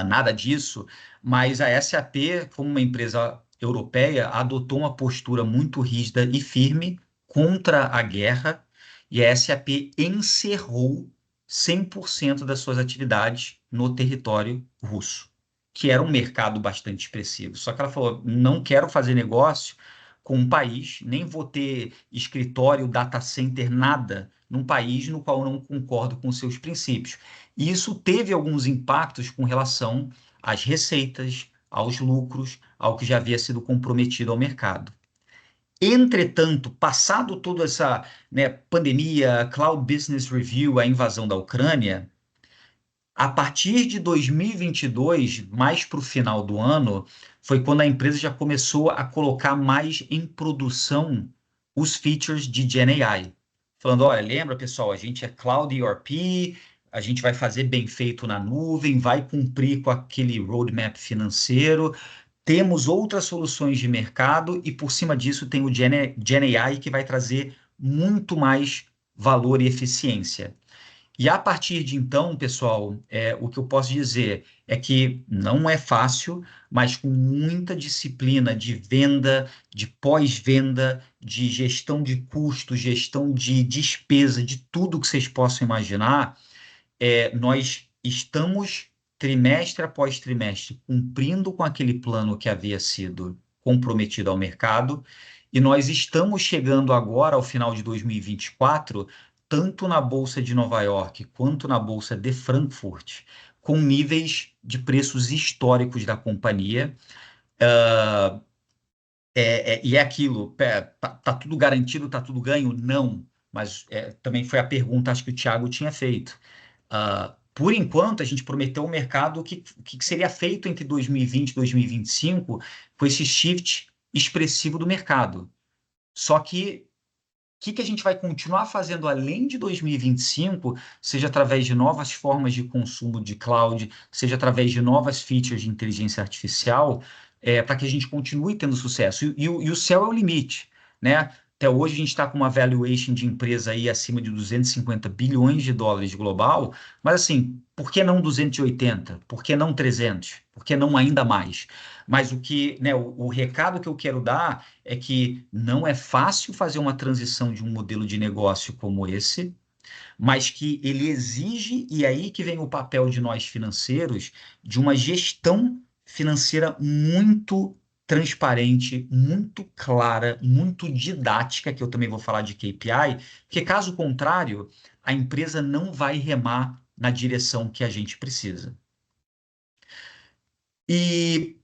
Nada disso, mas a SAP, como uma empresa europeia, adotou uma postura muito rígida e firme contra a guerra, e a SAP encerrou 100% das suas atividades no território russo, que era um mercado bastante expressivo. Só que ela falou: não quero fazer negócio com um país, nem vou ter escritório, data center, nada, num país no qual eu não concordo com seus princípios. E isso teve alguns impactos com relação às receitas, aos lucros, ao que já havia sido comprometido ao mercado. Entretanto, passado toda essa, né, pandemia, Cloud Business Review, a invasão da Ucrânia, a partir de 2022, mais para o final do ano, foi quando a empresa já começou a colocar mais em produção os features de GenAI. Falando, olha, lembra, pessoal, a gente é Cloud ERP, a gente vai fazer bem feito na nuvem, vai cumprir com aquele roadmap financeiro, temos outras soluções de mercado e por cima disso tem o GenAI que vai trazer muito mais valor e eficiência. E a partir de então, pessoal, o que eu posso dizer é que não é fácil, mas com muita disciplina de venda, de pós-venda, de gestão de custos, gestão de despesa, de tudo que vocês possam imaginar, nós estamos trimestre após trimestre cumprindo com aquele plano que havia sido comprometido ao mercado, e nós estamos chegando agora ao final de 2024, tanto na Bolsa de Nova York quanto na Bolsa de Frankfurt, com níveis de preços históricos da companhia. E é aquilo, tá tudo garantido, tá tudo ganho? Não, mas também foi a pergunta, acho que o Thiago tinha feito. Por enquanto, a gente prometeu ao mercado o que seria feito entre 2020 e 2025 com esse shift expressivo do mercado. Só que o que a gente vai continuar fazendo além de 2025, seja através de novas formas de consumo de cloud, seja através de novas features de inteligência artificial, para que a gente continue tendo sucesso. E o céu é o limite, né? Até hoje a gente está com uma valuation de empresa aí acima de 250 bilhões de dólares global, mas assim, por que não 280? Por que não 300? Por que não ainda mais? Mas o recado que eu quero dar é que não é fácil fazer uma transição de um modelo de negócio como esse, mas que ele exige, e aí que vem o papel de nós financeiros, de uma gestão financeira muito transparente, muito clara, muito didática, que eu também vou falar de KPI, porque caso contrário, a empresa não vai remar na direção que a gente precisa. E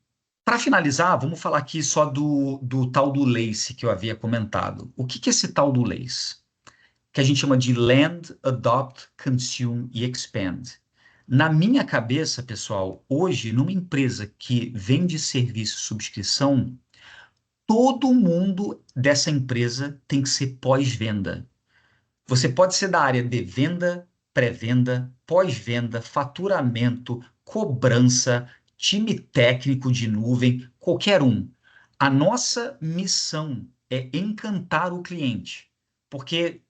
para finalizar, vamos falar aqui só do tal do LACE que eu havia comentado. O que é esse tal do LACE? Que a gente chama de Land, Adopt, Consume e Expand. Na minha cabeça, pessoal, hoje, numa empresa que vende serviço e subscrição, todo mundo dessa empresa tem que ser pós-venda. Você pode ser da área de venda, pré-venda, pós-venda, faturamento, cobrança, time técnico de nuvem, qualquer um. A nossa missão é encantar o cliente. Porque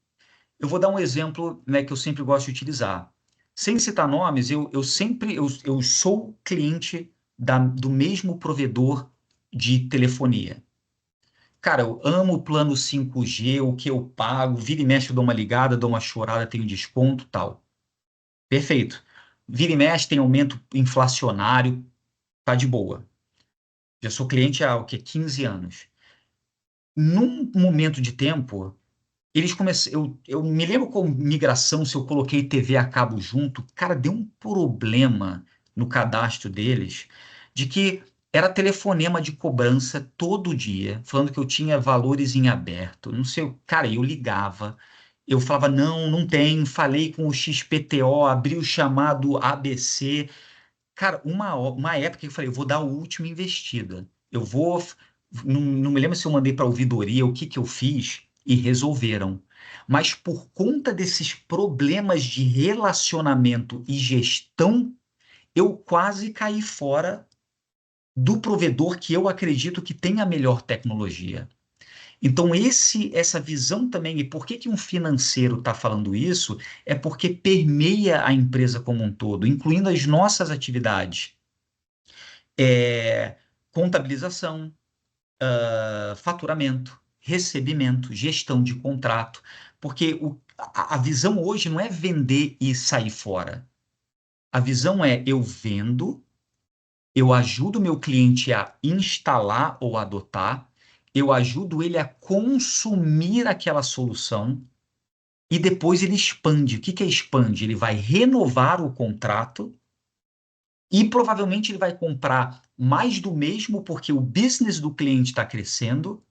eu vou dar um exemplo, né, que eu sempre gosto de utilizar. Sem citar nomes, eu sou cliente do mesmo provedor de telefonia. Cara, eu amo o plano 5G, o que eu pago, vira e mexe eu dou uma ligada, dou uma chorada, tenho desconto, tal. Perfeito. Vira e mexe tem aumento inflacionário, tá de boa. Já sou cliente há, o quê? 15 anos. Num momento de tempo, eles começaram. Eu me lembro com migração, se eu coloquei TV a cabo junto, cara, deu um problema no cadastro deles de que era telefonema de cobrança todo dia, falando que eu tinha valores em aberto. Não sei, cara, eu ligava, eu falava, não, não tem, falei com o XPTO, abri o chamado ABC. Cara, uma época que eu falei, eu vou dar a última investida. Eu vou. Não me lembro se eu mandei para a ouvidoria, o que que eu fiz, e resolveram. Mas por conta desses problemas de relacionamento e gestão, eu quase caí fora do provedor que eu acredito que tem a melhor tecnologia. Então, essa visão também, e por que que um financeiro está falando isso, é porque permeia a empresa como um todo, incluindo as nossas atividades. É, contabilização, faturamento, recebimento, gestão de contrato, porque a visão hoje não é vender e sair fora. A visão é eu vendo, eu ajudo meu cliente a instalar ou adotar, eu ajudo ele a consumir aquela solução e depois ele expande. O que que é expande? Ele vai renovar o contrato e provavelmente ele vai comprar mais do mesmo porque o business do cliente está crescendo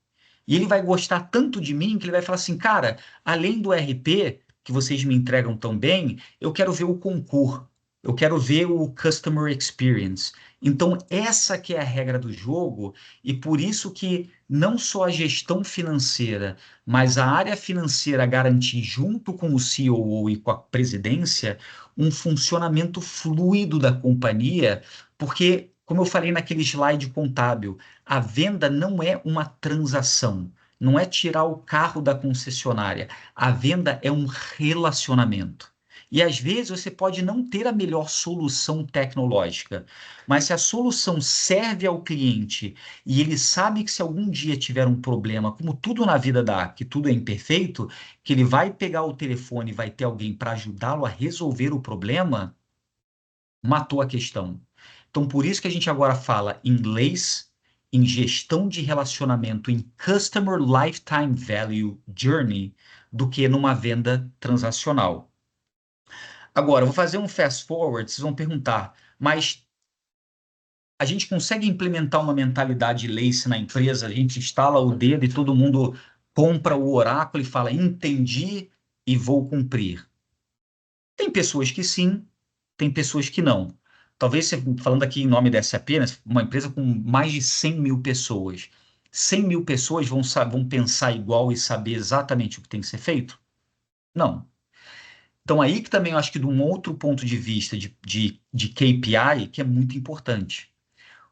e ele vai gostar tanto de mim que ele vai falar assim, cara, além do RP que vocês me entregam tão bem, eu quero ver o concurso, eu quero ver o customer experience. Então, essa que é a regra do jogo e por isso que não só a gestão financeira, mas a área financeira garantir junto com o COO e com a presidência um funcionamento fluido da companhia, porque, como eu falei naquele slide contábil, a venda não é uma transação, não é tirar o carro da concessionária. A venda é um relacionamento. E às vezes você pode não ter a melhor solução tecnológica, mas se a solução serve ao cliente e ele sabe que se algum dia tiver um problema, como tudo na vida dá, que tudo é imperfeito, que ele vai pegar o telefone e vai ter alguém para ajudá-lo a resolver o problema, matou a questão. Então, por isso que a gente agora fala em leis, em gestão de relacionamento, em Customer Lifetime Value Journey, do que numa venda transacional. Agora, eu vou fazer um fast forward, vocês vão perguntar, mas a gente consegue implementar uma mentalidade lace na empresa? A gente instala o dedo e todo mundo compra o oráculo e fala, entendi e vou cumprir. Tem pessoas que sim, tem pessoas que não. Talvez, falando aqui em nome da SAP, né, uma empresa com mais de 100 mil pessoas. 100 mil pessoas vão pensar igual e saber exatamente o que tem que ser feito? Não. Então, aí que também eu acho que de um outro ponto de vista de KPI, que é muito importante.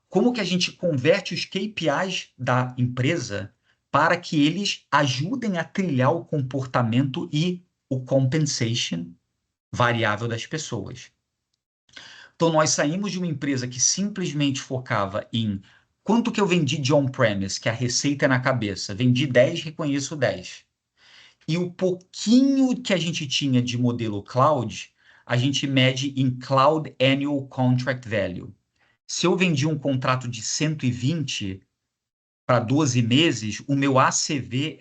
Como que a gente converte os KPIs da empresa para que eles ajudem a trilhar o comportamento e o compensation variável das pessoas? Então, nós saímos de uma empresa que simplesmente focava em quanto que eu vendi de on-premise, que a receita é na cabeça. Vendi 10, reconheço 10. E o pouquinho que a gente tinha de modelo cloud, a gente mede em Cloud Annual Contract Value. Se eu vendi um contrato de 120 para 12 meses, o meu ACV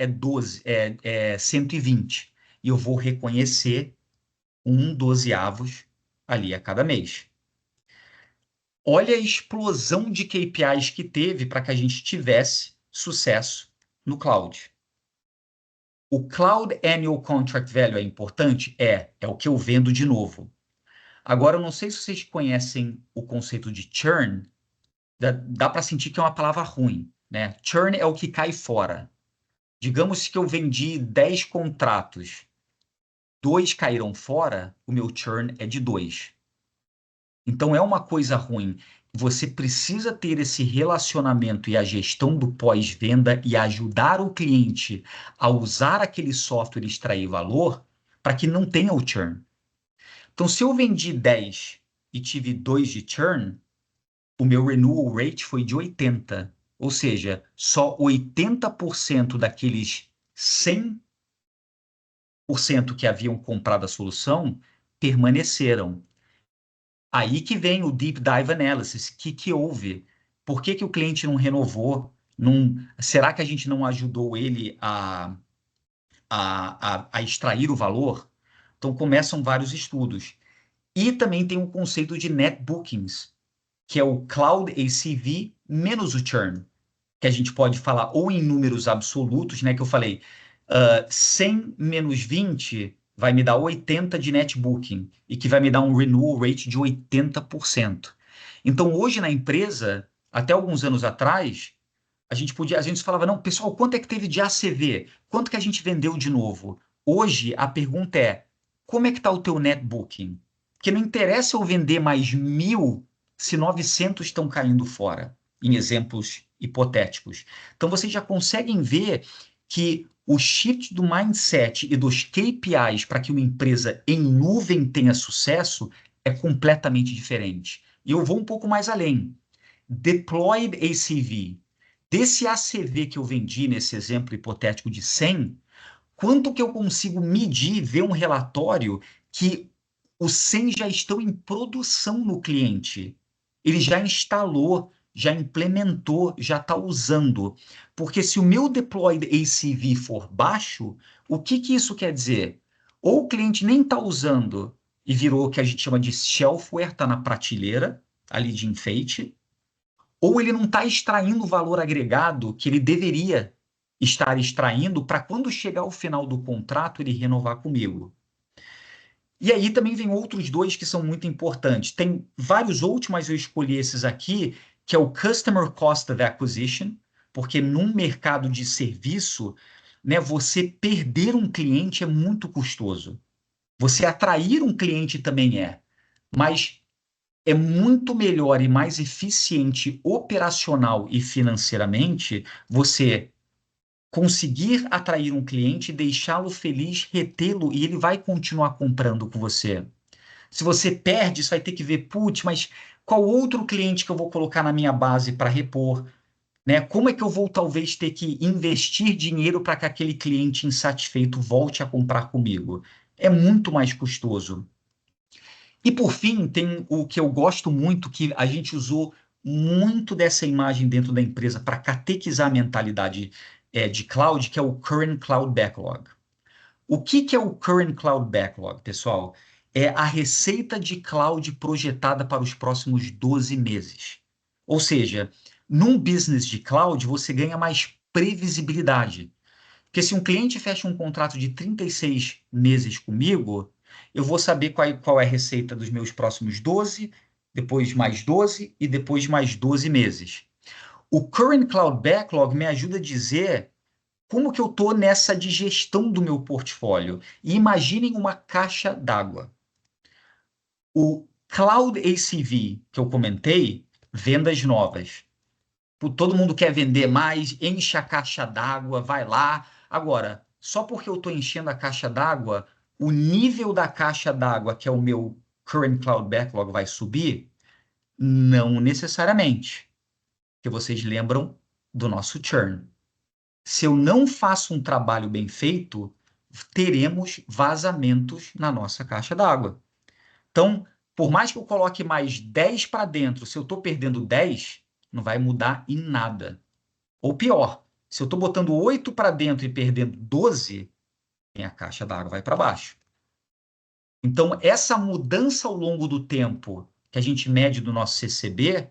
é 120. E eu vou reconhecer um dozeavos ali a cada mês. Olha a explosão de KPIs que teve para que a gente tivesse sucesso no cloud. O Cloud Annual Contract Value é importante? É o que eu vendo de novo. Agora, eu não sei se vocês conhecem o conceito de churn, dá para sentir que é uma palavra ruim, né? Churn é o que cai fora. Digamos que eu vendi 10 contratos, 2 caíram fora, o meu churn é de 2. Então é uma coisa ruim. Você precisa ter esse relacionamento e a gestão do pós-venda e ajudar o cliente a usar aquele software e extrair valor para que não tenha o churn. Então, se eu vendi 10 e tive 2 de churn, o meu renewal rate foi de 80. Ou seja, só 80% daqueles 100% que haviam comprado a solução permaneceram. Aí que vem o Deep Dive Analysis. O que houve? Por que o cliente não renovou? Será que a gente não ajudou ele a extrair o valor? Então, começam vários estudos. E também tem o conceito de Net Bookings, que é o Cloud ACV menos o churn, que a gente pode falar ou em números absolutos, né, que eu falei, 100 menos 20 vai me dar 80 de net booking e que vai me dar um renewal rate de 80%. Então, hoje na empresa, até alguns anos atrás, a gente falava, não, pessoal, quanto é que teve de ACV? Quanto que a gente vendeu de novo? Hoje, a pergunta é, como é que está o teu net booking? Porque não interessa eu vender mais 1.000 se 900 estão caindo fora, em exemplos hipotéticos. Então, vocês já conseguem ver que o shift do mindset e dos KPIs para que uma empresa em nuvem tenha sucesso é completamente diferente. E eu vou um pouco mais além. Deployed ACV. Desse ACV que eu vendi nesse exemplo hipotético de 100, quanto que eu consigo medir, ver um relatório que os 100 já estão em produção no cliente? Ele já instalou, já implementou, já está usando. Porque se o meu deployed ACV for baixo, o que isso quer dizer? Ou o cliente nem está usando e virou o que a gente chama de shelfware, está na prateleira ali de enfeite, ou ele não está extraindo o valor agregado que ele deveria estar extraindo para quando chegar ao final do contrato ele renovar comigo. E aí também vem outros dois que são muito importantes. Tem vários outros, mas eu escolhi esses aqui, que é o Customer Cost of Acquisition, porque num mercado de serviço, né, você perder um cliente é muito custoso. Você atrair um cliente também é, mas é muito melhor e mais eficiente operacional e financeiramente você conseguir atrair um cliente, deixá-lo feliz, retê-lo e ele vai continuar comprando com você. Se você perde, você vai ter que ver, putz, mas qual outro cliente que eu vou colocar na minha base para repor? Né? Como é que eu vou talvez ter que investir dinheiro para que aquele cliente insatisfeito volte a comprar comigo? É muito mais custoso. E por fim, tem o que eu gosto muito, que a gente usou muito dessa imagem dentro da empresa para catequizar a mentalidade de cloud, que é o Current Cloud Backlog. O que é o Current Cloud Backlog, pessoal? É a receita de cloud projetada para os próximos 12 meses. Ou seja, num business de cloud, você ganha mais previsibilidade. Porque se um cliente fecha um contrato de 36 meses comigo, eu vou saber qual é a receita dos meus próximos 12, depois mais 12 e depois mais 12 meses. O Current Cloud Backlog me ajuda a dizer como que eu estou nessa digestão do meu portfólio. E imaginem uma caixa d'água. O Cloud ACV que eu comentei, vendas novas. Todo mundo quer vender mais, enche a caixa d'água, vai lá. Agora, só porque eu estou enchendo a caixa d'água, o nível da caixa d'água, que é o meu Current Cloud Backlog, vai subir? Não necessariamente. Porque vocês lembram do nosso churn. Se eu não faço um trabalho bem feito, teremos vazamentos na nossa caixa d'água. Então, por mais que eu coloque mais 10 para dentro, se eu estou perdendo 10, não vai mudar em nada. Ou pior, se eu estou botando 8 para dentro e perdendo 12, minha caixa d'água vai para baixo. Então, essa mudança ao longo do tempo que a gente mede do nosso CCB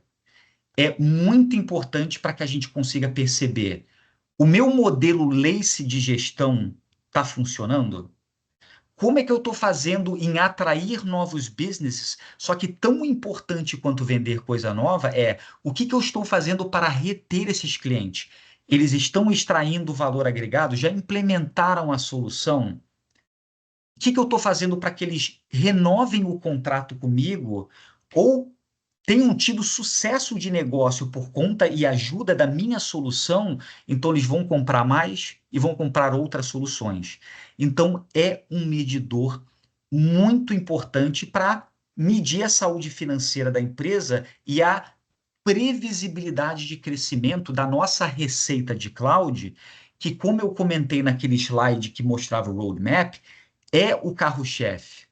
é muito importante para que a gente consiga perceber: o meu modelo LACE de gestão está funcionando? como é que eu estou fazendo em atrair novos businesses? Só que tão importante quanto vender coisa nova é o que eu estou fazendo para reter esses clientes? Eles estão extraindo valor agregado? Já implementaram a solução? O que eu estou fazendo para que eles renovem o contrato comigo ou tenham tido sucesso de negócio por conta e ajuda da minha solução, então eles vão comprar mais e vão comprar outras soluções. Então, é um medidor muito importante para medir a saúde financeira da empresa e a previsibilidade de crescimento da nossa receita de cloud, que, como eu comentei naquele slide que mostrava o roadmap, é o carro-chefe.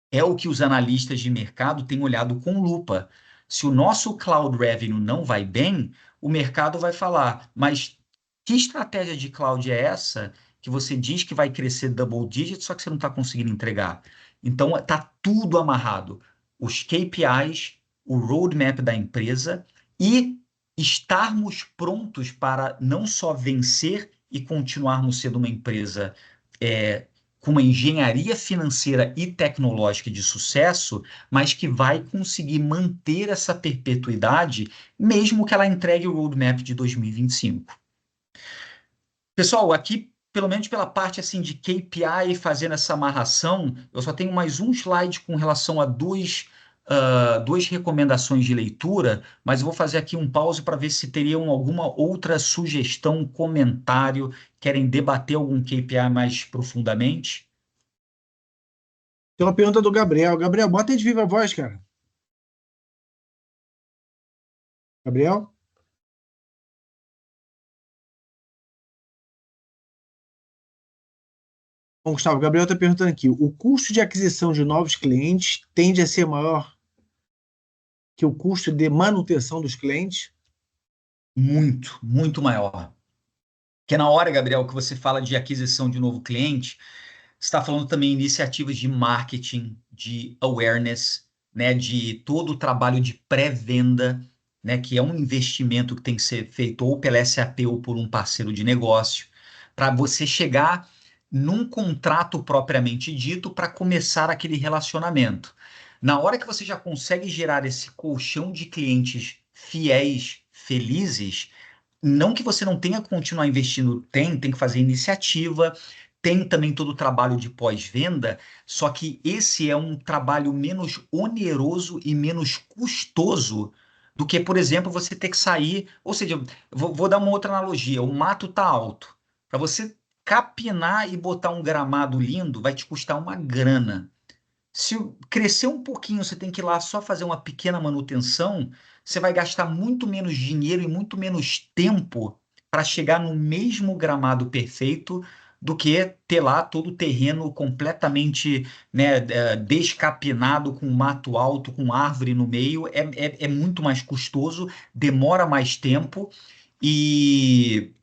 É o que os analistas de mercado têm olhado com lupa. Se o nosso cloud revenue não vai bem, o mercado vai falar, mas que estratégia de cloud é essa que você diz que vai crescer double digit, só que você não está conseguindo entregar? Então, está tudo amarrado. Os KPIs, o roadmap da empresa e estarmos prontos para não só vencer e continuarmos sendo uma empresa com uma engenharia financeira e tecnológica de sucesso, mas que vai conseguir manter essa perpetuidade, mesmo que ela entregue o roadmap de 2025. Pessoal, aqui, pelo menos pela parte assim de KPI, fazendo essa amarração, eu só tenho mais um slide com relação a duas recomendações de leitura, mas eu vou fazer aqui um pause para ver se teriam alguma outra sugestão, comentário, querem debater algum KPI mais profundamente. Tem uma pergunta do Gabriel. Gabriel, bota aí de viva voz, cara. Gabriel? Bom, Gustavo, o Gabriel está perguntando aqui: o custo de aquisição de novos clientes tende a ser maior que o custo de manutenção dos clientes? Muito, muito maior. Porque na hora, Gabriel, que você fala de aquisição de novo cliente, você está falando também iniciativas de marketing, de awareness, né, de todo o trabalho de pré-venda, né, que é um investimento que tem que ser feito ou pela SAP ou por um parceiro de negócio, para você chegar num contrato propriamente dito para começar aquele relacionamento. Na hora que você já consegue gerar esse colchão de clientes fiéis, felizes, não que você não tenha que continuar investindo, tem que fazer iniciativa, tem também todo o trabalho de pós-venda, só que esse é um trabalho menos oneroso e menos custoso do que, por exemplo, você ter que sair. Ou seja, vou dar uma outra analogia: o mato está alto. Para você capinar e botar um gramado lindo, vai te custar uma grana. Se crescer um pouquinho, você tem que ir lá só fazer uma pequena manutenção, você vai gastar muito menos dinheiro e muito menos tempo para chegar no mesmo gramado perfeito do que ter lá todo o terreno completamente, né, descapinado, com mato alto, com árvore no meio. É muito mais custoso, demora mais tempo e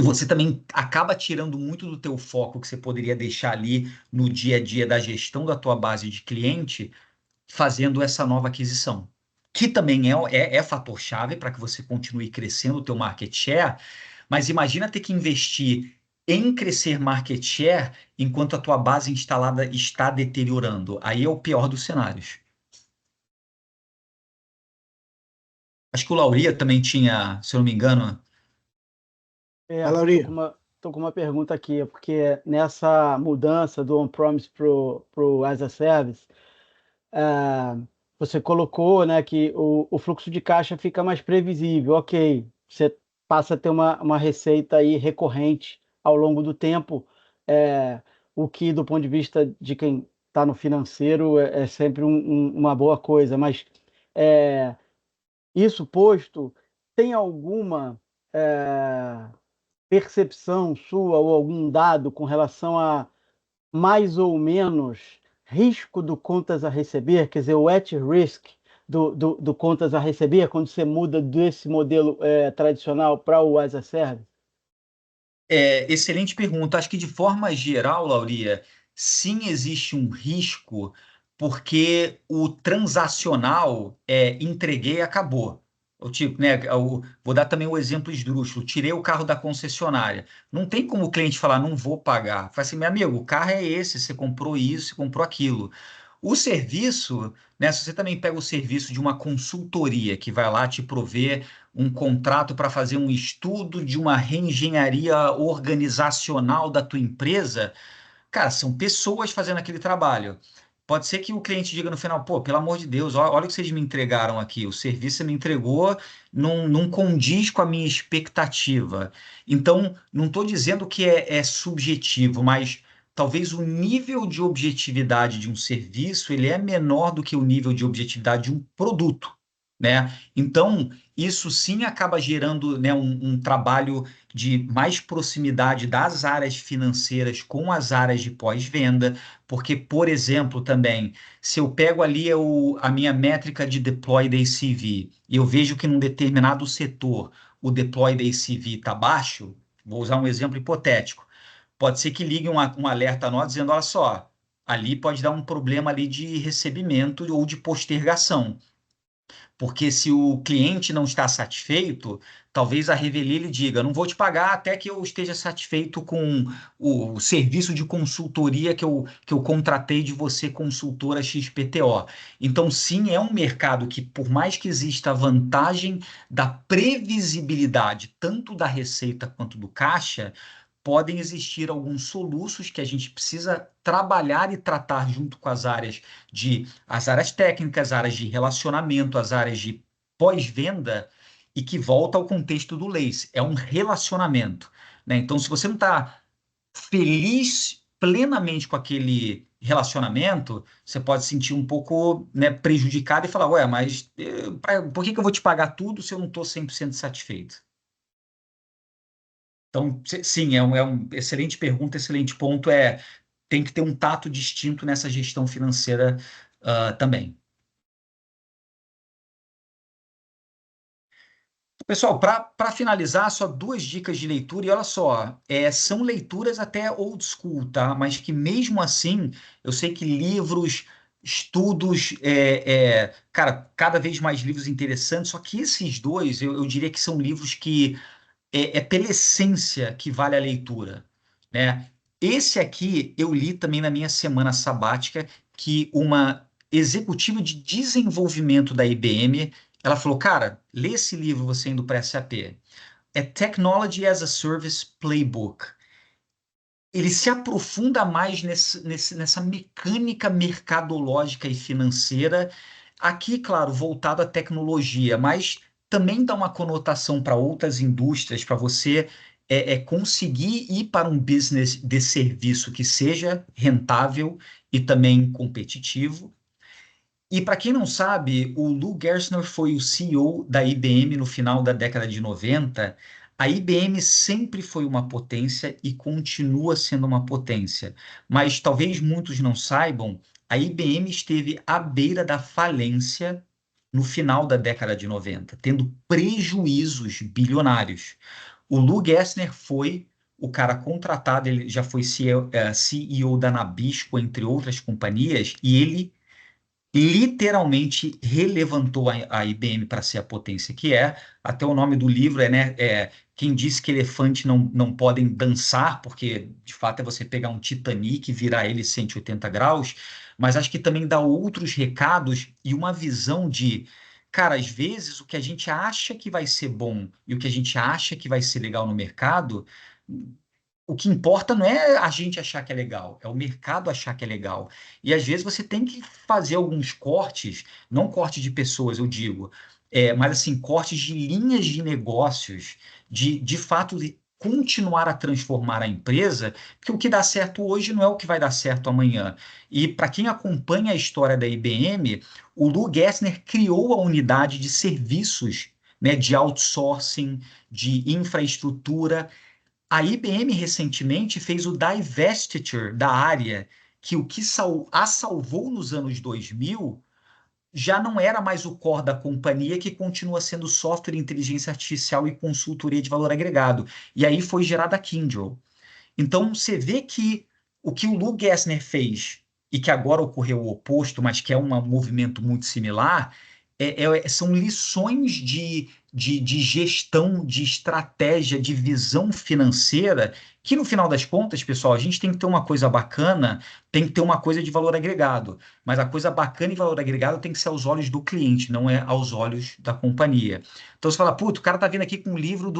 você também acaba tirando muito do teu foco que você poderia deixar ali no dia a dia da gestão da tua base de cliente, fazendo essa nova aquisição. Que também é fator-chave para que você continue crescendo o teu market share, mas imagina ter que investir em crescer market share enquanto a tua base instalada está deteriorando. Aí é o pior dos cenários. Acho que o Lauria também tinha, se eu não me engano. Estou com uma pergunta aqui, porque nessa mudança do on-premise para o as a service, você colocou, né, que o fluxo de caixa fica mais previsível, ok, você passa a ter uma receita aí recorrente ao longo do tempo, o que do ponto de vista de quem está no financeiro é sempre uma boa coisa, mas isso posto, tem alguma percepção sua ou algum dado com relação a mais ou menos risco do contas a receber, quer dizer, o at risk do contas a receber, quando você muda desse modelo tradicional para o as a service? Excelente pergunta. Acho que de forma geral, Lauria, sim existe um risco, porque o transacional entreguei e acabou. O tipo, né? Vou dar também o exemplo esdrúxulo. Tirei o carro da concessionária. Não tem como o cliente falar, não vou pagar. Fala assim, meu amigo, o carro é esse, você comprou isso, você comprou aquilo. O serviço, né? Se você também pega o serviço de uma consultoria que vai lá te prover um contrato para fazer um estudo de uma reengenharia organizacional da tua empresa, cara, são pessoas fazendo aquele trabalho. Pode ser que o cliente diga no final, pô, pelo amor de Deus, olha o que vocês me entregaram aqui. O serviço que você me entregou não condiz com a minha expectativa. Então, não estou dizendo que é subjetivo, mas talvez o nível de objetividade de um serviço ele é menor do que o nível de objetividade de um produto, né? Então, isso sim acaba gerando, né, um trabalho de mais proximidade das áreas financeiras com as áreas de pós-venda, porque, por exemplo, também, se eu pego ali a minha métrica de deploy da ACV e eu vejo que num determinado setor o deploy da ACV está baixo, vou usar um exemplo hipotético, pode ser que ligue um alerta a nós dizendo, olha só, ali pode dar um problema ali de recebimento ou de postergação. Porque se o cliente não está satisfeito, talvez a Revelie lhe diga: não vou te pagar até que eu esteja satisfeito com o serviço de consultoria que eu contratei de você, consultora XPTO. Então, sim, é um mercado que, por mais que exista a vantagem da previsibilidade, tanto da receita quanto do caixa, podem existir alguns soluços que a gente precisa trabalhar e tratar junto com as áreas técnicas, áreas de relacionamento, as áreas de pós-venda, e que volta ao contexto do Lace. É um relacionamento, né? Então, se você não está feliz plenamente com aquele relacionamento, você pode se sentir um pouco, né, prejudicado e falar, ué, mas por que eu vou te pagar tudo se eu não estou 100% satisfeito? Então, sim, é um excelente pergunta, excelente ponto. Tem que ter um tato distinto nessa gestão financeira, também. Pessoal, para finalizar, só duas dicas de leitura, e olha só, são leituras até old school, tá? Mas que mesmo assim, eu sei que livros, estudos, cara, cada vez mais livros interessantes, só que esses dois, eu diria que são livros que pela essência que vale a leitura, né? Esse aqui eu li também na minha semana sabática, que uma executiva de desenvolvimento da IBM, ela falou, cara, lê esse livro você indo para SAP. É Technology as a Service Playbook. Ele se aprofunda mais nessa mecânica mercadológica e financeira, aqui, claro, voltado à tecnologia, mas também dá uma conotação para outras indústrias, para você conseguir ir para um business de serviço que seja rentável e também competitivo. E para quem não sabe, o Lou Gerstner foi o CEO da IBM no final da década de 90. A IBM sempre foi uma potência e continua sendo uma potência. Mas talvez muitos não saibam, a IBM esteve à beira da falência no final da década de 90, tendo prejuízos bilionários. O Lou Gerstner foi o cara contratado, ele já foi CEO da Nabisco, entre outras companhias, e ele literalmente relevantou a IBM para ser a potência que é. Até o nome do livro né, Quem Disse que Elefantes não Podem Dançar, porque de fato é você pegar um Titanic e virar ele 180 graus, mas acho que também dá outros recados e uma visão de, cara, às vezes o que a gente acha que vai ser bom e o que a gente acha que vai ser legal no mercado, o que importa não é a gente achar que é legal, é o mercado achar que é legal. E às vezes você tem que fazer alguns cortes, não corte de pessoas, eu digo, mas assim, cortes de linhas de negócios, de fato continuar a transformar a empresa, porque o que dá certo hoje não é o que vai dar certo amanhã. E para quem acompanha a história da IBM, o Lou Gerstner criou a unidade de serviços, né, de outsourcing, de infraestrutura. A IBM recentemente fez o divestiture da área, que o que a salvou nos anos 2000 já não era mais o core da companhia, que continua sendo software, inteligência artificial e consultoria de valor agregado. E aí foi gerada a Kyndryl. Então você vê que o que o Lou Gerstner fez, e que agora ocorreu o oposto, mas que é um movimento muito similar, são lições de gestão, de estratégia, de visão financeira, que no final das contas, pessoal, a gente tem que ter uma coisa bacana, tem que ter uma coisa de valor agregado, mas a coisa bacana e valor agregado tem que ser aos olhos do cliente, não é aos olhos da companhia. Então você fala, puto, o cara tá vindo aqui com um livro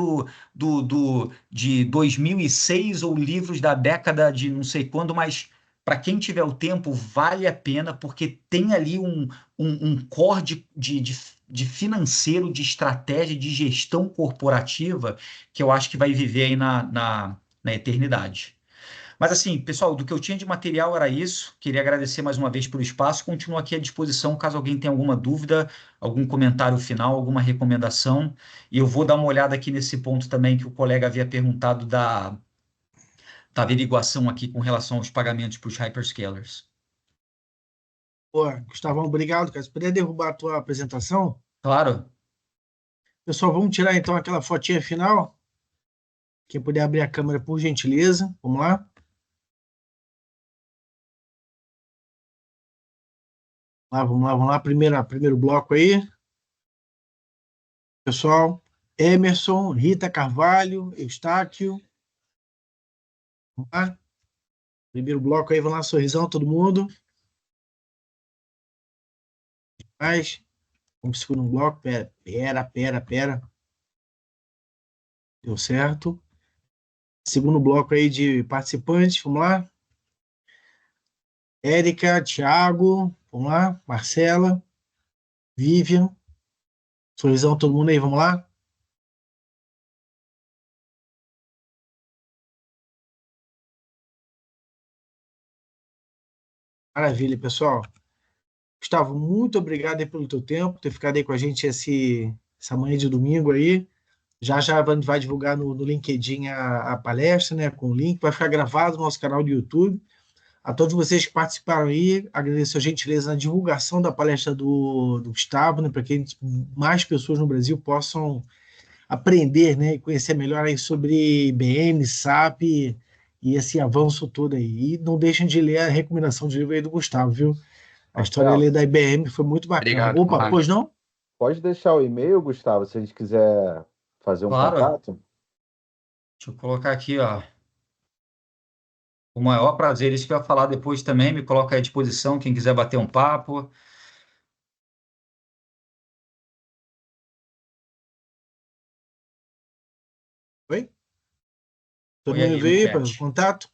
de 2006 ou livros da década de não sei quando, mas para quem tiver o tempo, vale a pena, porque tem ali um core de financeiro, de estratégia, de gestão corporativa, que eu acho que vai viver aí na eternidade. Mas assim, pessoal, do que eu tinha de material era isso. Queria agradecer mais uma vez pelo espaço. Continuo aqui à disposição caso alguém tenha alguma dúvida, algum comentário final, alguma recomendação. E eu vou dar uma olhada aqui nesse ponto também que o colega havia perguntado da averiguação aqui com relação aos pagamentos para os hyperscalers. Pô, Gustavão, obrigado, cara. Se puder derrubar a tua apresentação, Claro. pessoal, vamos tirar então aquela fotinha final. Quem puder abrir a câmera, por gentileza. Vamos lá. Vamos lá. Primeiro bloco aí. Pessoal, Emerson, Rita Carvalho, Eustáquio. Vamos lá. Primeiro bloco aí, vamos lá, sorrisão, todo mundo. Mais. Vamos pro segundo bloco. Pera. Deu certo. Segundo bloco aí de participantes, vamos lá. Érica, Thiago, vamos lá. Marcela, Vivian. Sorrisão, todo mundo aí, vamos lá. Maravilha, pessoal. Gustavo, muito obrigado aí pelo teu tempo, ter ficado aí com a gente essa manhã de domingo aí. Já a gente vai divulgar no LinkedIn a palestra, né, com o link, vai ficar gravado no nosso canal do YouTube. A todos vocês que participaram aí, agradeço a gentileza na divulgação da palestra do Gustavo, né, para que mais pessoas no Brasil possam aprender, né, e conhecer melhor aí sobre IBM, SAP e esse avanço todo aí. E não deixem de ler a recomendação de livro aí do Gustavo, viu? A história Rafael, ali da IBM foi muito bacana. Obrigado, Opa, Conrado. pois não? pode deixar o e-mail, Gustavo, se a gente quiser fazer um Claro. contato? Deixa eu colocar aqui, ó. O maior prazer, isso que eu ia falar depois também, me coloca à disposição, quem quiser bater um papo. Oi? Todo Põe aí mundo no veio para chat. contato?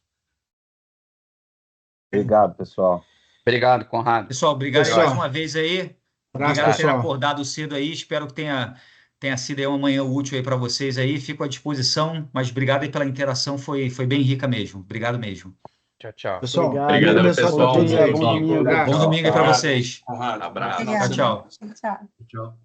Obrigado, pessoal. Obrigado, Conrado. Pessoal, obrigado aí Pessoal, mais uma vez aí. abraço, Obrigado por ter pessoal. acordado cedo aí. Espero que tenha sido aí uma manhã útil aí para vocês aí. Fico à disposição, mas obrigado aí pela interação, foi bem rica mesmo. Obrigado mesmo. Tchau. Pessoal, Obrigado. Deus Obrigado, abençoe pessoal. a todos Bom dia, aí. bom domingo. Abraço. Bom domingo aí para vocês. Conrado, abraço. Tchau, tchau. Tchau. Tchau.